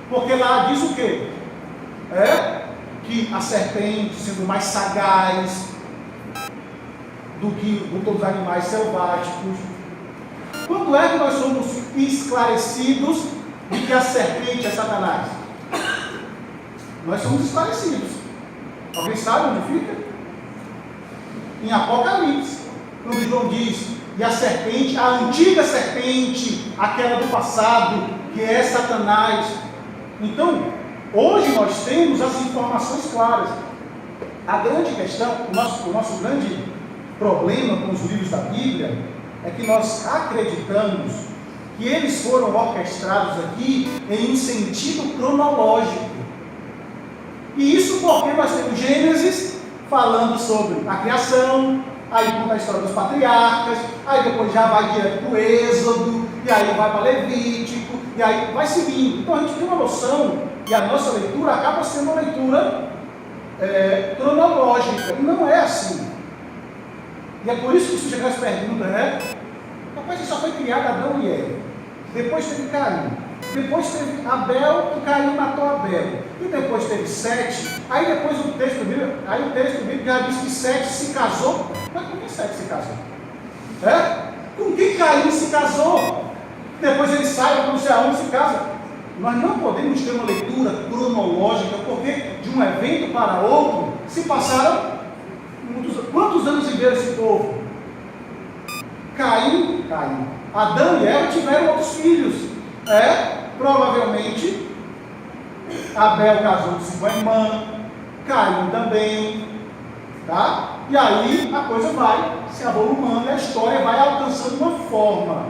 Porque lá diz o quê? Que a serpente, sendo mais sagaz do que todos os animais selváticos. Quando é que nós somos esclarecidos de que a serpente é Satanás? Nós somos esclarecidos. Alguém sabe onde fica? Em Apocalipse, quando João diz, e a serpente, a antiga serpente, aquela do passado, que é Satanás. Então, hoje nós temos as informações claras. A grande questão, o nosso grande problema com os livros da Bíblia, é que nós acreditamos que eles foram orquestrados aqui em um sentido cronológico. E isso porque nós temos Gênesis falando sobre a criação, aí conta a história dos patriarcas, aí depois já vai direto para o Êxodo, e aí vai para Levítico, e aí vai seguindo. Então a gente tem uma noção, e a nossa leitura acaba sendo uma leitura cronológica, e não é assim. E é por isso que surgem as perguntas, né? Rapaz, só foi criado Adão e Eva, depois teve Caim, depois teve Abel, e Caim matou Abel, e depois teve Sete, aí depois o texto bíblico já diz que Sete se casou. Mas com quem Sete se casou? Com quem Caim se casou? Depois ele sai para não sei aonde se casa. Nós não podemos ter uma leitura cronológica, porque de um evento para outro se passaram quantos anos viveram esse povo? Caim, Adão e Eva tiveram outros filhos. Provavelmente Abel casou-se com a irmã, Caim também, tá? E aí a coisa vai se avolumando e a história vai alcançando uma forma.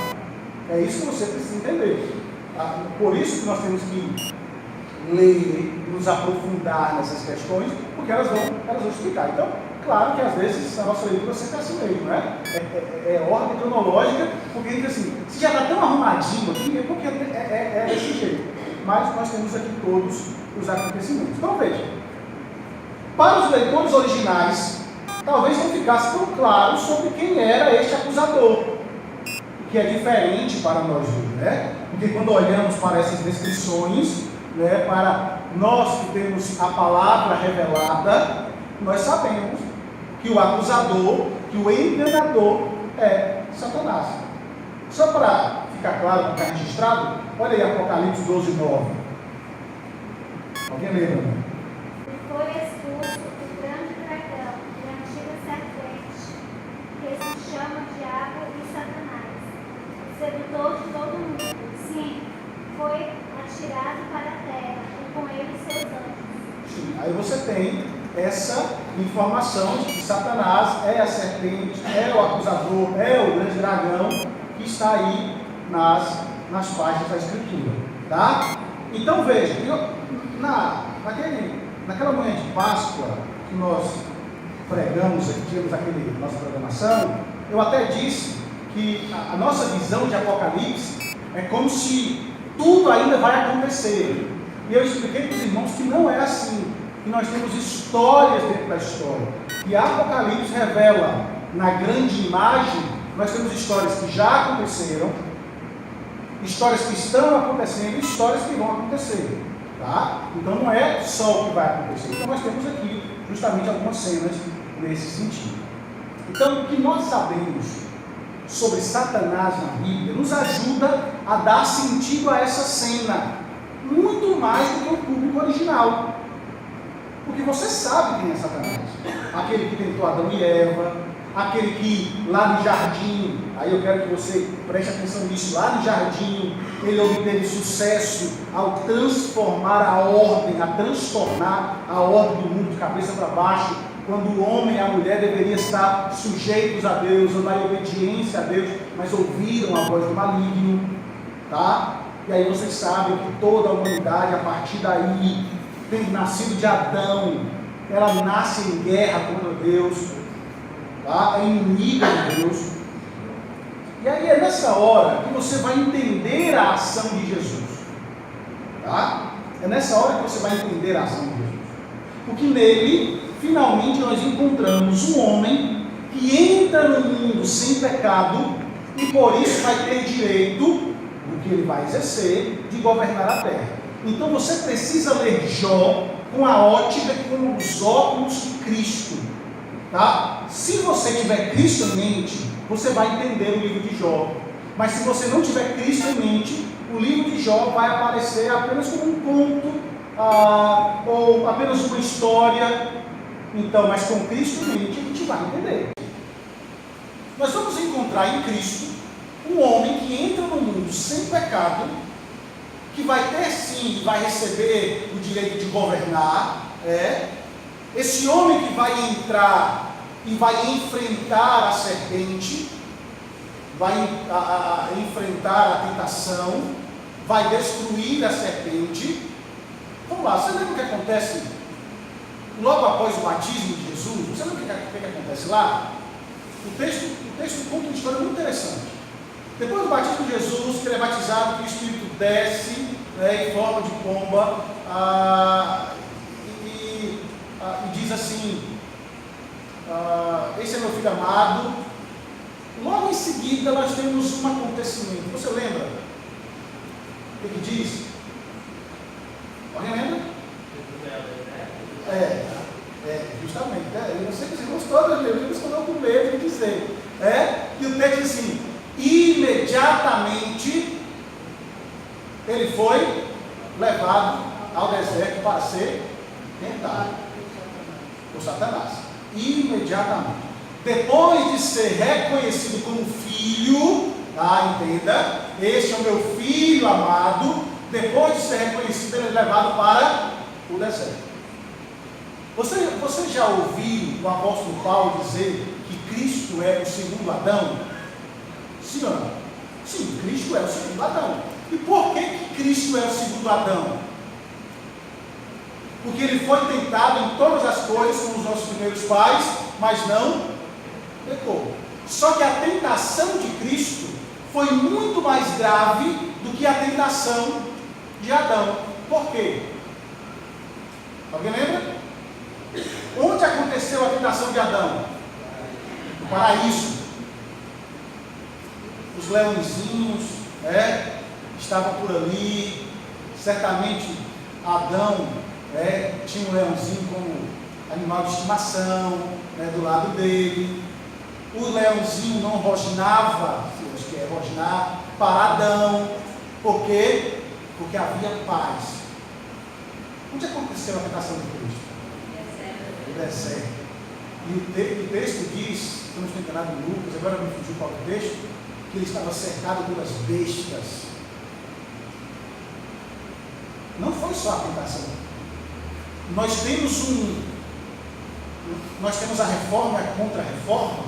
É isso que você precisa entender. Tá? Por isso que nós temos que ler, nos aprofundar nessas questões, porque elas vão explicar. Então, claro que às vezes a nossa leitura sempre é assim mesmo, né? É ordem cronológica, porque a gente assim, se já está tão arrumadinho aqui, é porque é desse jeito. Mas nós temos aqui todos os acontecimentos. Então veja, para os leitores originais, talvez não ficasse tão claro sobre quem era este acusador, que é diferente para nós hoje, né? Porque quando olhamos para essas descrições, né, para nós que temos a palavra revelada, nós sabemos que o acusador, que o enganador é Satanás. Só para ficar claro, para ficar registrado, olha aí Apocalipse 12, 9. Alguém lembra? Foi expulso o grande dragão e a antiga serpente, que se chama Diabo e Satanás, sedutor de todo mundo. Sim, foi atirado para a terra e com ele seus anjos. Sim, aí você tem essa informação de que Satanás é a serpente, é o acusador, é o grande dragão que está aí nas páginas da Escritura, tá? Então veja, naquela manhã de Páscoa que nós pregamos aqui, tivemos nossa programação, eu até disse que a nossa visão de Apocalipse é como se tudo ainda vai acontecer. E eu expliquei para os irmãos que não é assim, que nós temos histórias dentro da história. E a Apocalipse revela, na grande imagem, nós temos histórias que já aconteceram, histórias que estão acontecendo e histórias que vão acontecer. Tá? Então não é só o que vai acontecer. Então nós temos aqui justamente algumas cenas nesse sentido. Então o que nós sabemos sobre Satanás na Bíblia nos ajuda a dar sentido a essa cena, muito mais do que o público original. Porque você sabe quem é Satanás. Aquele que tentou Adão e Eva, aquele que lá no jardim, aí eu quero que você preste atenção nisso, lá no jardim ele obteve sucesso ao transformar a ordem, a transtornar a ordem do mundo de cabeça para baixo, quando o homem e a mulher deveriam estar sujeitos a Deus, andar em obediência a Deus, mas ouviram a voz do maligno, tá? E aí vocês sabem que toda a humanidade, a partir daí, tem nascido de Adão, ela nasce em guerra contra Deus, tá? É inimiga de Deus. E aí é nessa hora que você vai entender a ação de Jesus, tá? É nessa hora que você vai entender a ação de Jesus, porque nele, finalmente, nós encontramos um homem que entra no mundo sem pecado e por isso vai ter direito, do que ele vai exercer, de governar a terra. Então você precisa ler Jó com a ótica, com os óculos de Cristo, tá? Se você tiver Cristo em mente, você vai entender o livro de Jó. Mas se você não tiver Cristo em mente, o livro de Jó vai aparecer apenas como um conto, ou apenas uma história. Então, mas com Cristo em mente, a gente vai entender. Nós vamos encontrar em Cristo um homem que entra no mundo sem pecado, que vai ter sim, vai receber o direito de governar, esse homem que vai entrar e vai enfrentar a serpente, vai enfrentar a tentação, vai destruir a serpente. Vamos lá, você lembra o que acontece logo após o batismo de Jesus? Você lembra o que acontece lá? O texto conta uma história muito interessante. Depois do batismo de Jesus, que ele é batizado, que o Espírito desce em forma de pomba e diz assim, esse é meu filho amado. Logo em seguida nós temos um acontecimento. Você lembra o que diz? Alguém lembra? Justamente. Eu sei que vocês gostou da Bíblia, eles estão com medo de dizer. E o texto diz assim: imediatamente ele foi levado ao deserto para ser tentado por Satanás. Imediatamente. Depois de ser reconhecido como filho, entenda, este é o meu filho amado. Depois de ser reconhecido, ele é levado para o deserto. Você já ouviu o apóstolo Paulo dizer que Cristo é o segundo Adão? Sim ou não? Sim, Cristo é o segundo Adão. E por que Cristo é o segundo Adão? Porque ele foi tentado em todas as coisas como os nossos primeiros pais, mas não pecou. Só que a tentação de Cristo foi muito mais grave do que a tentação de Adão. Por quê? Alguém lembra? Onde aconteceu a tentação de Adão? No paraíso. Os leõezinhos estavam por ali. Certamente Adão tinha um leãozinho como animal de estimação do lado dele. O leãozinho não rosnava, acho que é rosnar, para Adão. Por quê? Porque havia paz. Onde aconteceu a tentação de Cristo? No deserto. E o texto diz, se eu não estou enganado em Lucas, agora me fugiu qual é o texto, que ele estava cercado pelas bestas. Não foi só a tentação. Nós temos a reforma e a contra-reforma,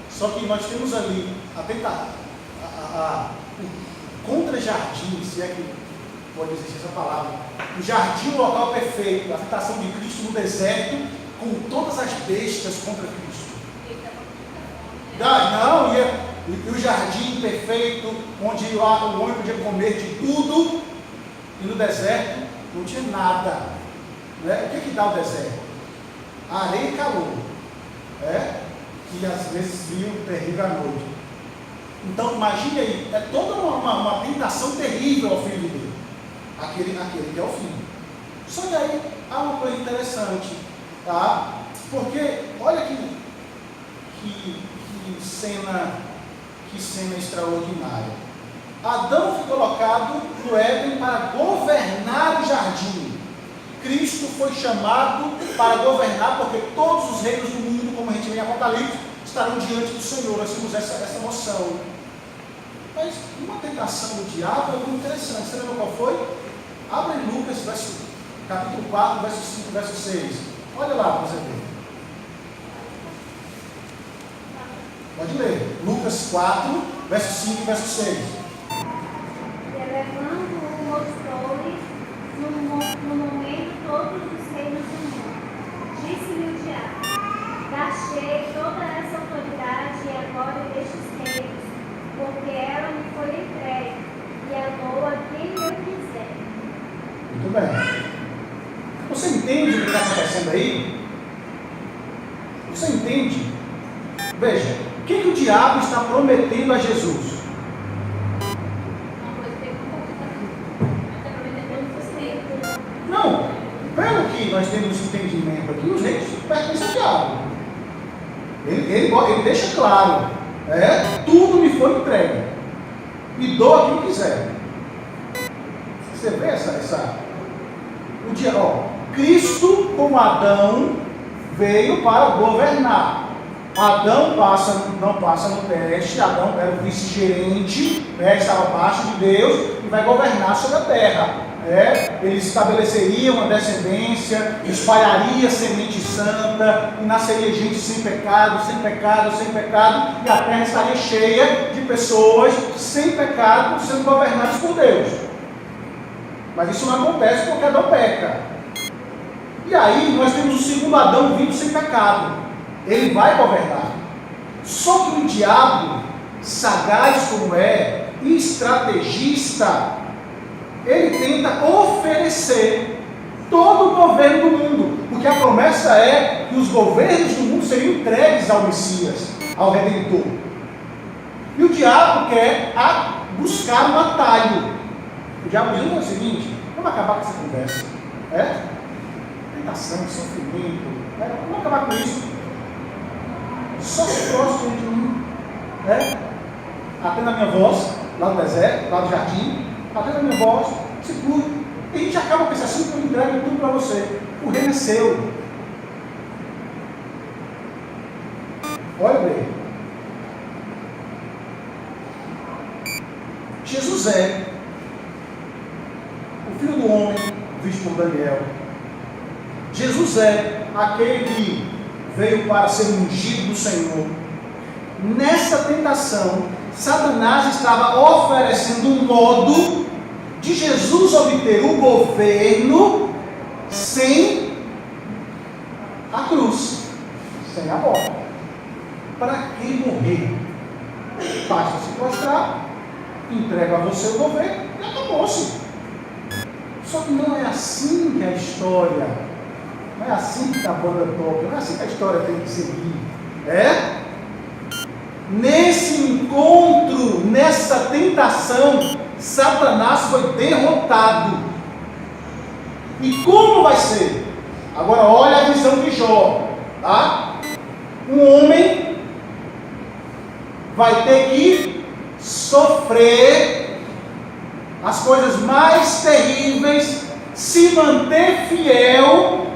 só que nós temos ali o contra-jardim, se é que pode existir essa palavra, o jardim, o local perfeito, a tentação de Cristo no deserto, com todas as bestas contra Cristo. E o jardim perfeito, onde o homem podia comer de tudo, e no deserto não tinha nada. O que dá o deserto? Areia e calor. E às vezes frio terrível à noite. Então imagine aí, é toda uma tentação terrível ao filho de Deus. Aquele que é o filho. Só que aí há uma coisa interessante, tá? Porque olha que cena Que cena extraordinária. Adão foi colocado no Éden para governar o jardim. Cristo foi chamado para governar, porque todos os reinos do mundo, como a gente vê em Apocalipse, estarão diante do Senhor. Nós temos essa noção. Mas uma tentação do diabo é muito interessante. Você lembra qual foi? Abra em Lucas, capítulo 4, verso 5, verso 6. Olha lá para você ver. Pode ler. Lucas 4, verso 5 e verso 6. Levando-o, mostrou-lhe no momento todos os reinos do mundo. Disse-lhe o diabo: Deixei toda essa autoridade e agora destes reinos, porque ela me foi entregue, e amou a quem eu quiser. Muito bem. Você entende o que está acontecendo aí? Você entende? Veja, o que o diabo está prometendo a Jesus? Não, pelo que nós temos entendimento aqui, os reinos pertencem ao diabo. Ele deixa claro, tudo me foi entregue, me dou a quem quiser. Você vê o diabo, Cristo como Adão veio para governar. Adão não passa no teste. Adão era o vice-gerente, estava abaixo de Deus e vai governar sobre a terra. Ele estabeleceria uma descendência, espalharia semente santa, e nasceria gente sem pecado, sem pecado, sem pecado, e a terra estaria cheia de pessoas sem pecado sendo governadas por Deus. Mas isso não acontece porque Adão peca. E aí nós temos o segundo Adão vindo sem pecado. Ele vai governar. Só que o diabo, sagaz como é, e estrategista, ele tenta oferecer todo o governo do mundo, porque a promessa é que os governos do mundo seriam entregues ao Messias, ao Redentor. E o diabo quer buscar um atalho. O diabo diz o seguinte: vamos acabar com essa conversa. Tentação, sofrimento, vamos acabar com isso. Só se prostre de mim. Atenda a minha voz, lá no deserto, lá no jardim. Atenda a minha voz, se cure. E a gente acaba com esse assunto, eu entrego tudo para você. O reino é seu. Olha bem. Jesus é o Filho do Homem, visto por Daniel. Jesus é aquele que veio para ser ungido do Senhor. Nessa tentação, Satanás estava oferecendo um modo de Jesus obter o governo sem a cruz, sem a morte. Para que morrer? Basta se prostrar, entrega a você o governo e acabou-se. Só que não é assim que a história, não é assim que a banda toca, não é assim que a história tem que seguir. Nesse encontro, nessa tentação, Satanás foi derrotado. E como vai ser? Agora olha a visão de Jó, tá? Um homem vai ter que sofrer as coisas mais terríveis, se manter fiel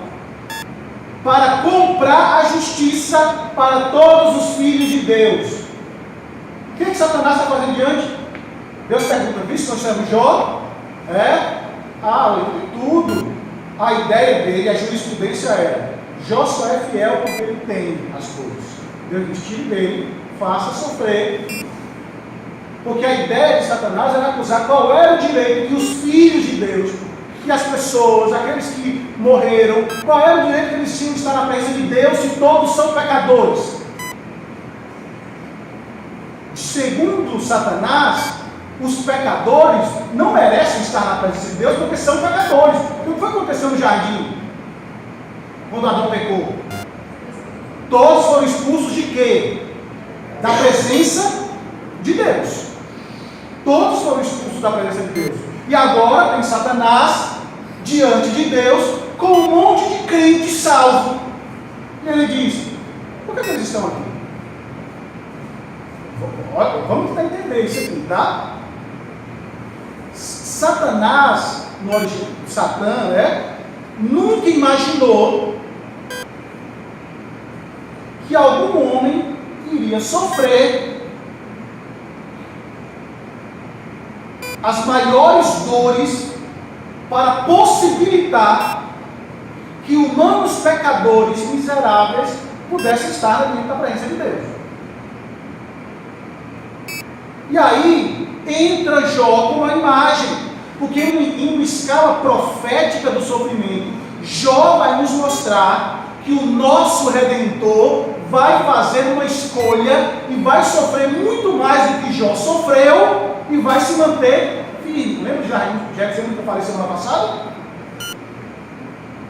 para comprar a justiça para todos os filhos de Deus. O que Satanás está fazendo diante? Deus pergunta: visto que nós temos Jó? Eu tenho tudo. A ideia dele, a jurisprudência era: Jó só é fiel porque ele tem as coisas. Deus diz: tire dele, faça sofrer. Porque a ideia de Satanás era acusar qual era o direito que os filhos de Deus, que as pessoas, aqueles que morreram, qual era o direito que eles tinham de estar na presença de Deus se todos são pecadores. Segundo Satanás, os pecadores não merecem estar na presença de Deus porque são pecadores. O que foi que aconteceu no jardim quando Adão pecou? Todos foram expulsos de quê? Da presença de Deus. Todos foram expulsos da presença de Deus. E agora tem Satanás diante de Deus com um monte de crente salvo. E ele diz: por que eles estão aqui? Vamos tentar entender isso aqui, tá? Satanás, no original, Satã, né? Nunca imaginou que algum homem iria sofrer as maiores dores para possibilitar que humanos pecadores miseráveis pudessem estar dentro da presença de Deus. E aí entra Jó com uma imagem, porque em uma escala profética do sofrimento, Jó vai nos mostrar que o nosso Redentor vai fazer uma escolha e vai sofrer muito mais do que Jó sofreu e vai se manter firme. Lembra de Jackson que eu falei semana passada?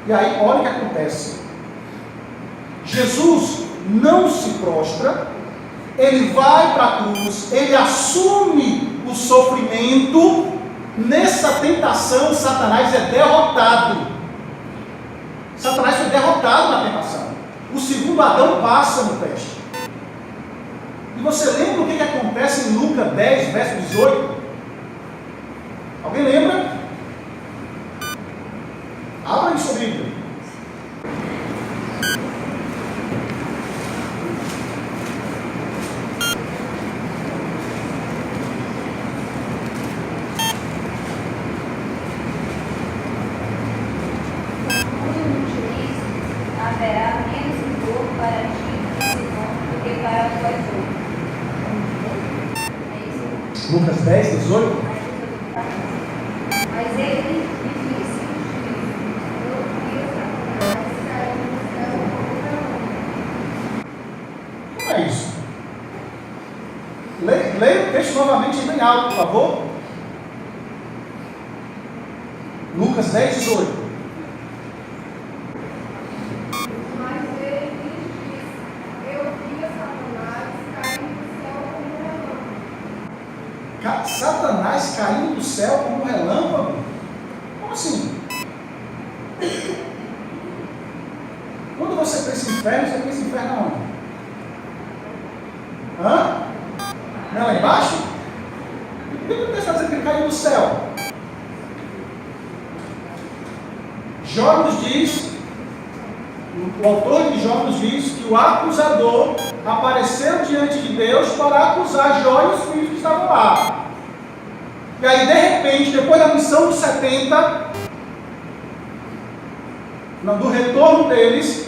E aí, olha o que acontece. Jesus não se prostra, ele vai para a cruz, ele assume o sofrimento. Nessa tentação, Satanás é derrotado. Satanás foi derrotado na tentação. O segundo Adão passa no teste. E você lembra o que acontece em Lucas 10, verso 18? Alguém lembra? Abra aí sua Bíblia. Haverá menos dor para ti do que para vós outros. É isso? Lucas 10, 18. Mas ele me disse: eu vi Satanás caindo no céu como Como é isso? Leia o texto novamente bem alto, por favor. Lucas 10, 18. Satanás caindo do céu como um relâmpago? Como assim? Quando você pensa em inferno, você pensa em inferno aonde? Hã? Não é lá embaixo? Por que o texto está dizendo que ele caiu do céu? Jó nos diz, o autor de Jó nos diz que o acusador apareceu diante de Deus para acusar Jó e os filhos que estavam lá. E aí, de repente, depois da missão dos 70, do retorno deles,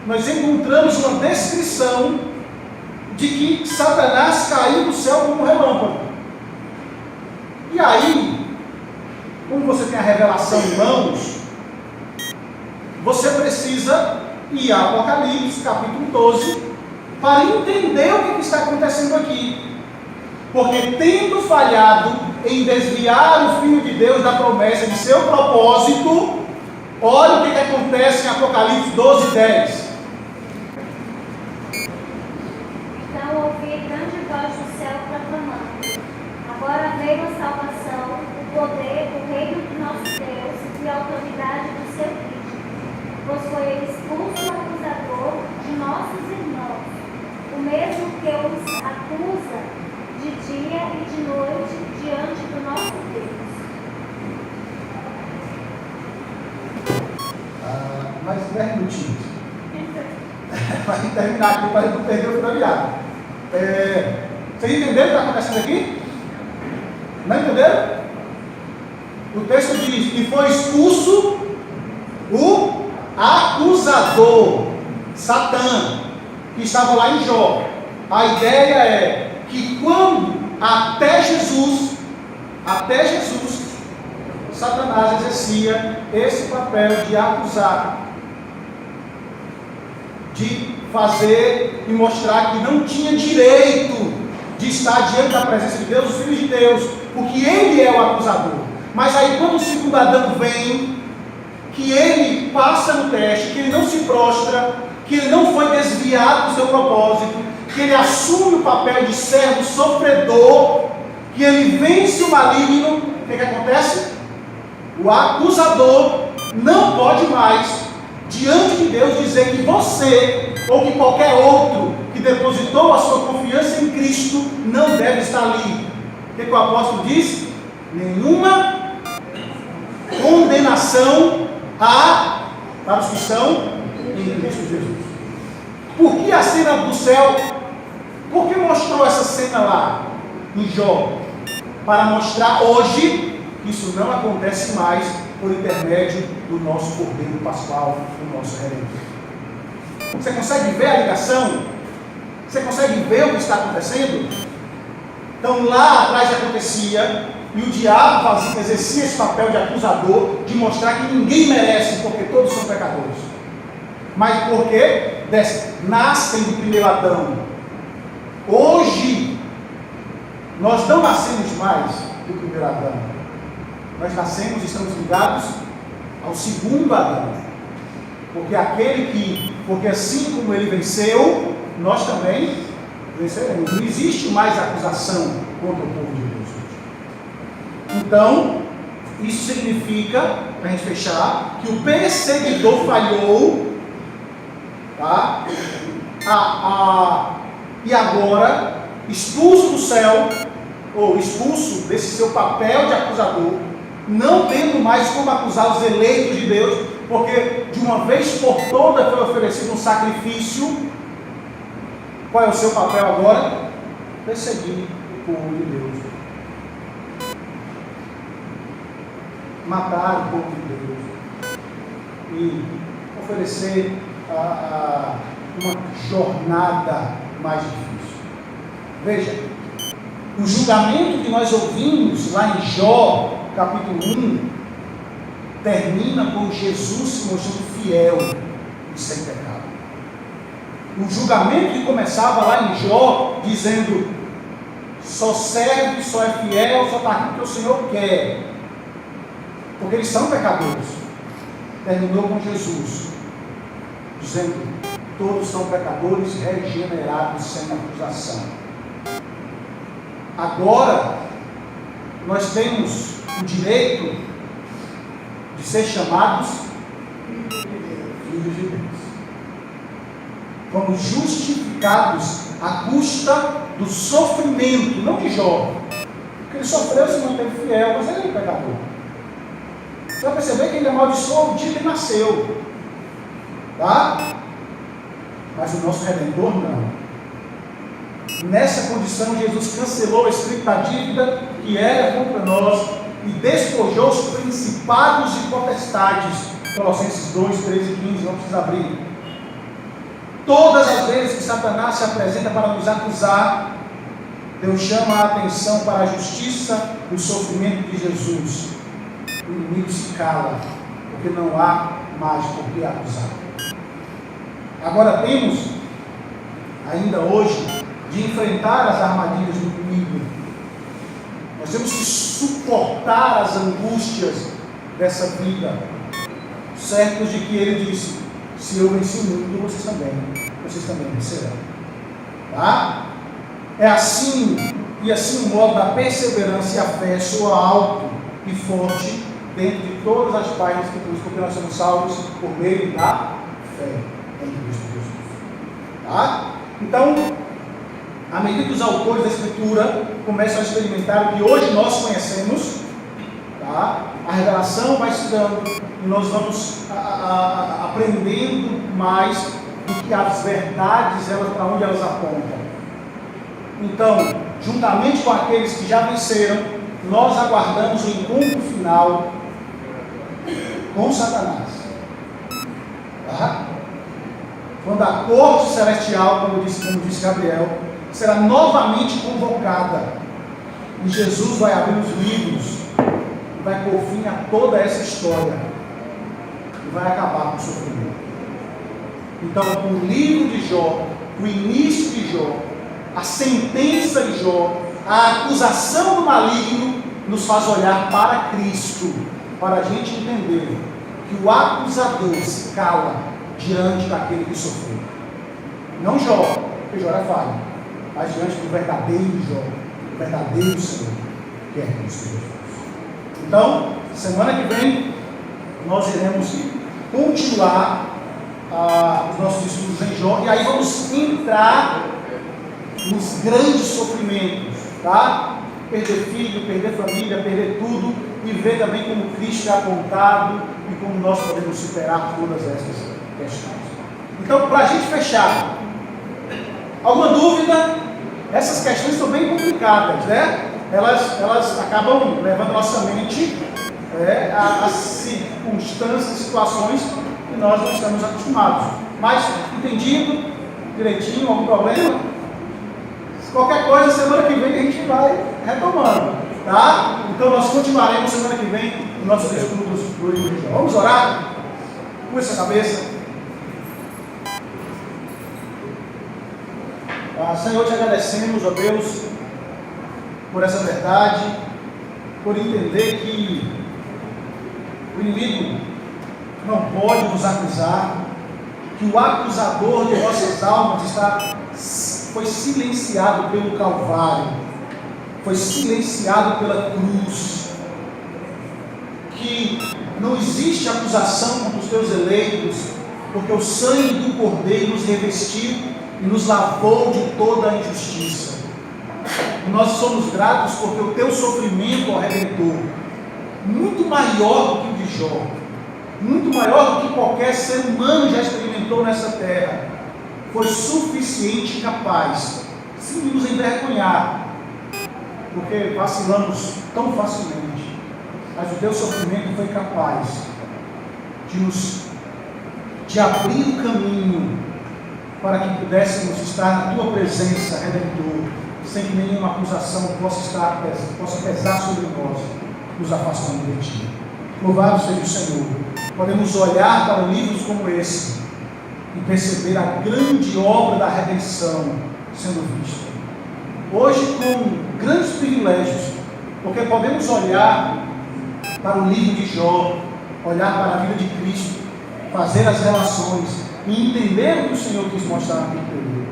nós encontramos uma descrição de que Satanás caiu do céu como um relâmpago. E aí, como você tem a revelação em mãos, você precisa ir a Apocalipse, capítulo 12, para entender o que está acontecendo aqui. Porque tendo falhado em desviar o Filho de Deus da promessa de seu propósito, olha o que acontece em Apocalipse 12, 10. Então ouvi grande voz do céu proclamando: agora veio a salvação, o poder, o reino do nosso Deus e a autoridade do seu Cristo. Pois foi ele expulso o acusador de nossos irmãos, o mesmo que os acusa de dia e de noite diante do nosso Deus. Mais 10 minutinhos. Para terminar aqui, para não perder o final de aula. Vocês entenderam o que está acontecendo aqui? Não entenderam? O texto diz que foi expulso o acusador, Satã, que estava lá em Jó. A ideia é que quando até Jesus, Satanás exercia esse papel de acusar, de fazer e mostrar que não tinha direito de estar diante da presença de Deus, os filhos de Deus, porque ele é o acusador. Mas aí quando o segundo Adão vem, que ele passa no teste, que ele não se prostra, que ele não foi desviado do seu propósito, que ele assume o papel de servo sofredor, que ele vence o maligno, o que acontece? O acusador não pode mais, diante de Deus, dizer que você, ou que qualquer outro que depositou a sua confiança em Cristo não deve estar ali. O que o apóstolo diz? Nenhuma condenação há para os que estão em Cristo Jesus. Por que a cena do céu? Por que mostrou essa cena lá em Jó? Para mostrar hoje que isso não acontece mais por intermédio do nosso Cordeiro Pascual, do nosso Redentor. Você consegue ver a ligação? Você consegue ver o que está acontecendo? Então lá atrás acontecia, e o diabo exercia esse papel de acusador, de mostrar que ninguém merece, porque todos são pecadores. Mas por quê? Nascem do primeiro Adão. Hoje, nós não nascemos mais do primeiro Adão. Nós nascemos e estamos ligados ao segundo Adão. Porque assim como ele venceu, nós também venceremos. Não existe mais acusação contra o povo de Deus hoje. Então, isso significa, para a gente fechar, que o perseguidor falhou, tá? E agora, expulso do céu, ou expulso desse seu papel de acusador, não tendo mais como acusar os eleitos de Deus, porque de uma vez por toda foi oferecido um sacrifício. Qual é o seu papel agora? Perseguir o povo de Deus, matar o povo de Deus e oferecer uma jornada mais difícil. Veja, o julgamento que nós ouvimos lá em Jó, capítulo 1, termina com Jesus se mostrando fiel e sem pecado. O julgamento que começava lá em Jó, dizendo: só serve, só é fiel, só está aqui porque o Senhor quer, porque eles são pecadores, terminou com Jesus, dizendo: todos são pecadores regenerados sem acusação. Agora, nós temos o direito de ser chamados filhos de Deus. Fomos justificados à custa do sofrimento, não de Jó, porque ele sofreu, se manteve fiel, mas ele é um pecador. Você vai perceber que ele amaldiçoou o dia que ele nasceu, tá? Mas o nosso Redentor não. Nessa condição, Jesus cancelou o escrito da dívida que era contra nós e despojou os principados e potestades. Colossenses 2, 13 e 15, não precisa abrir. Todas as vezes que Satanás se apresenta para nos acusar, Deus chama a atenção para a justiça e o sofrimento de Jesus. O inimigo se cala, porque não há mais por que acusar. Agora temos, ainda hoje, de enfrentar as armadilhas do inimigo. Nós temos que suportar as angústias dessa vida, certos de que ele disse: se eu venci o mundo, vocês também vencerão. Tá? É assim, e assim o modo da perseverança e a fé soa alto e forte dentro de todas as páginas que temos, porque nós somos salvos por meio da fé em Cristo Jesus. Tá? Então, à medida que os autores da Escritura começam a experimentar o que hoje nós conhecemos, tá? A revelação vai se dando e nós vamos aprendendo mais do que as verdades, para onde elas apontam. Então, juntamente com aqueles que já venceram, nós aguardamos o encontro final com Satanás. Tá? Quando a corte celestial, como disse Gabriel, será novamente convocada, e Jesus vai abrir os livros e vai pôr fim a toda essa história e vai acabar com o sofrimento. Então, o livro de Jó, o início de Jó, a sentença de Jó, a acusação do maligno nos faz olhar para Cristo, para a gente entender que o acusador se cala diante daquele que sofreu. Não Jó, porque Jó era falho, mas diante do verdadeiro Jó, do verdadeiro Senhor, que é Cristo Jesus. Então, semana que vem, nós iremos continuar os nossos estudos em Jó, e aí vamos entrar nos grandes sofrimentos, tá? Perder filho, perder família, perder tudo, e ver também como Cristo é apontado e como nós podemos superar todas essas questões. Então, para a gente fechar, alguma dúvida? Essas questões são bem complicadas, né? Elas acabam levando a nossa mente a circunstâncias, situações que nós não estamos acostumados. Mas, entendido direitinho, algum problema? Qualquer coisa, semana que vem a gente vai retomando, tá? Então nós continuaremos semana que vem nos nossos estudos do livro de Jó. Vamos orar? Puxa a cabeça. Senhor, te agradecemos, ó Deus, por essa verdade, por entender que o inimigo não pode nos acusar, que o acusador de nossas almas foi silenciado pelo Calvário, foi silenciado pela cruz, que não existe acusação contra os teus eleitos, porque o sangue do Cordeiro nos revestiu e nos lavou de toda a injustiça. E nós somos gratos porque o teu sofrimento, ó Redentor, muito maior do que o de Jó, muito maior do que qualquer ser humano já experimentou nessa terra, foi suficiente e capaz, sim, de nos envergonhar, porque vacilamos tão facilmente, mas o teu sofrimento foi capaz de abrir o caminho para que pudéssemos estar na tua presença, Redentor, sem que nenhuma acusação possa pesar sobre nós, nos afastando de ti. Louvado seja o Senhor. Podemos olhar para livros como esse e perceber a grande obra da redenção sendo vista. Hoje, com grandes privilégios, porque podemos olhar para o livro de Jó, olhar para a vida de Cristo, fazer as relações e entender o que o Senhor quis mostrar naquele período.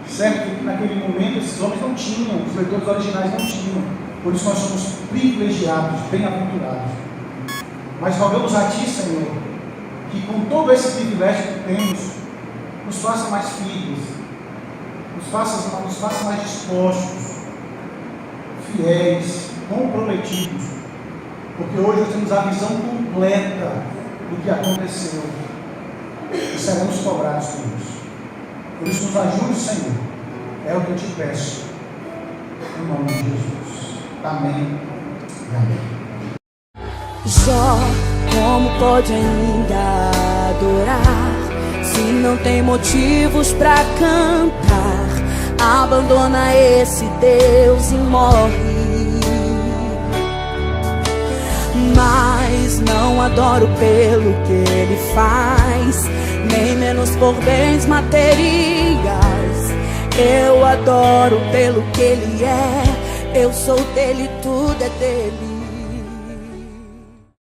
Certo que naquele momento esses homens não tinham, os leitores originais não tinham, por isso nós somos privilegiados, bem-aventurados. Mas rogamos a Ti, Senhor, que com todo esse privilégio que temos, nos faça mais firmes, nos faça mais dispostos, fiéis, comprometidos, porque hoje nós temos a visão completa do que aconteceu e seremos cobrados por isso. Por isso nos ajude, Senhor, é o que eu te peço, em nome de Jesus. Amém e amém. Jó, como pode ainda adorar se não tem motivos pra cantar? Abandona esse Deus e morre. Mas não adoro pelo que ele faz, nem menos por bens materiais. Eu adoro pelo que ele é. Eu sou dele, tudo é dele.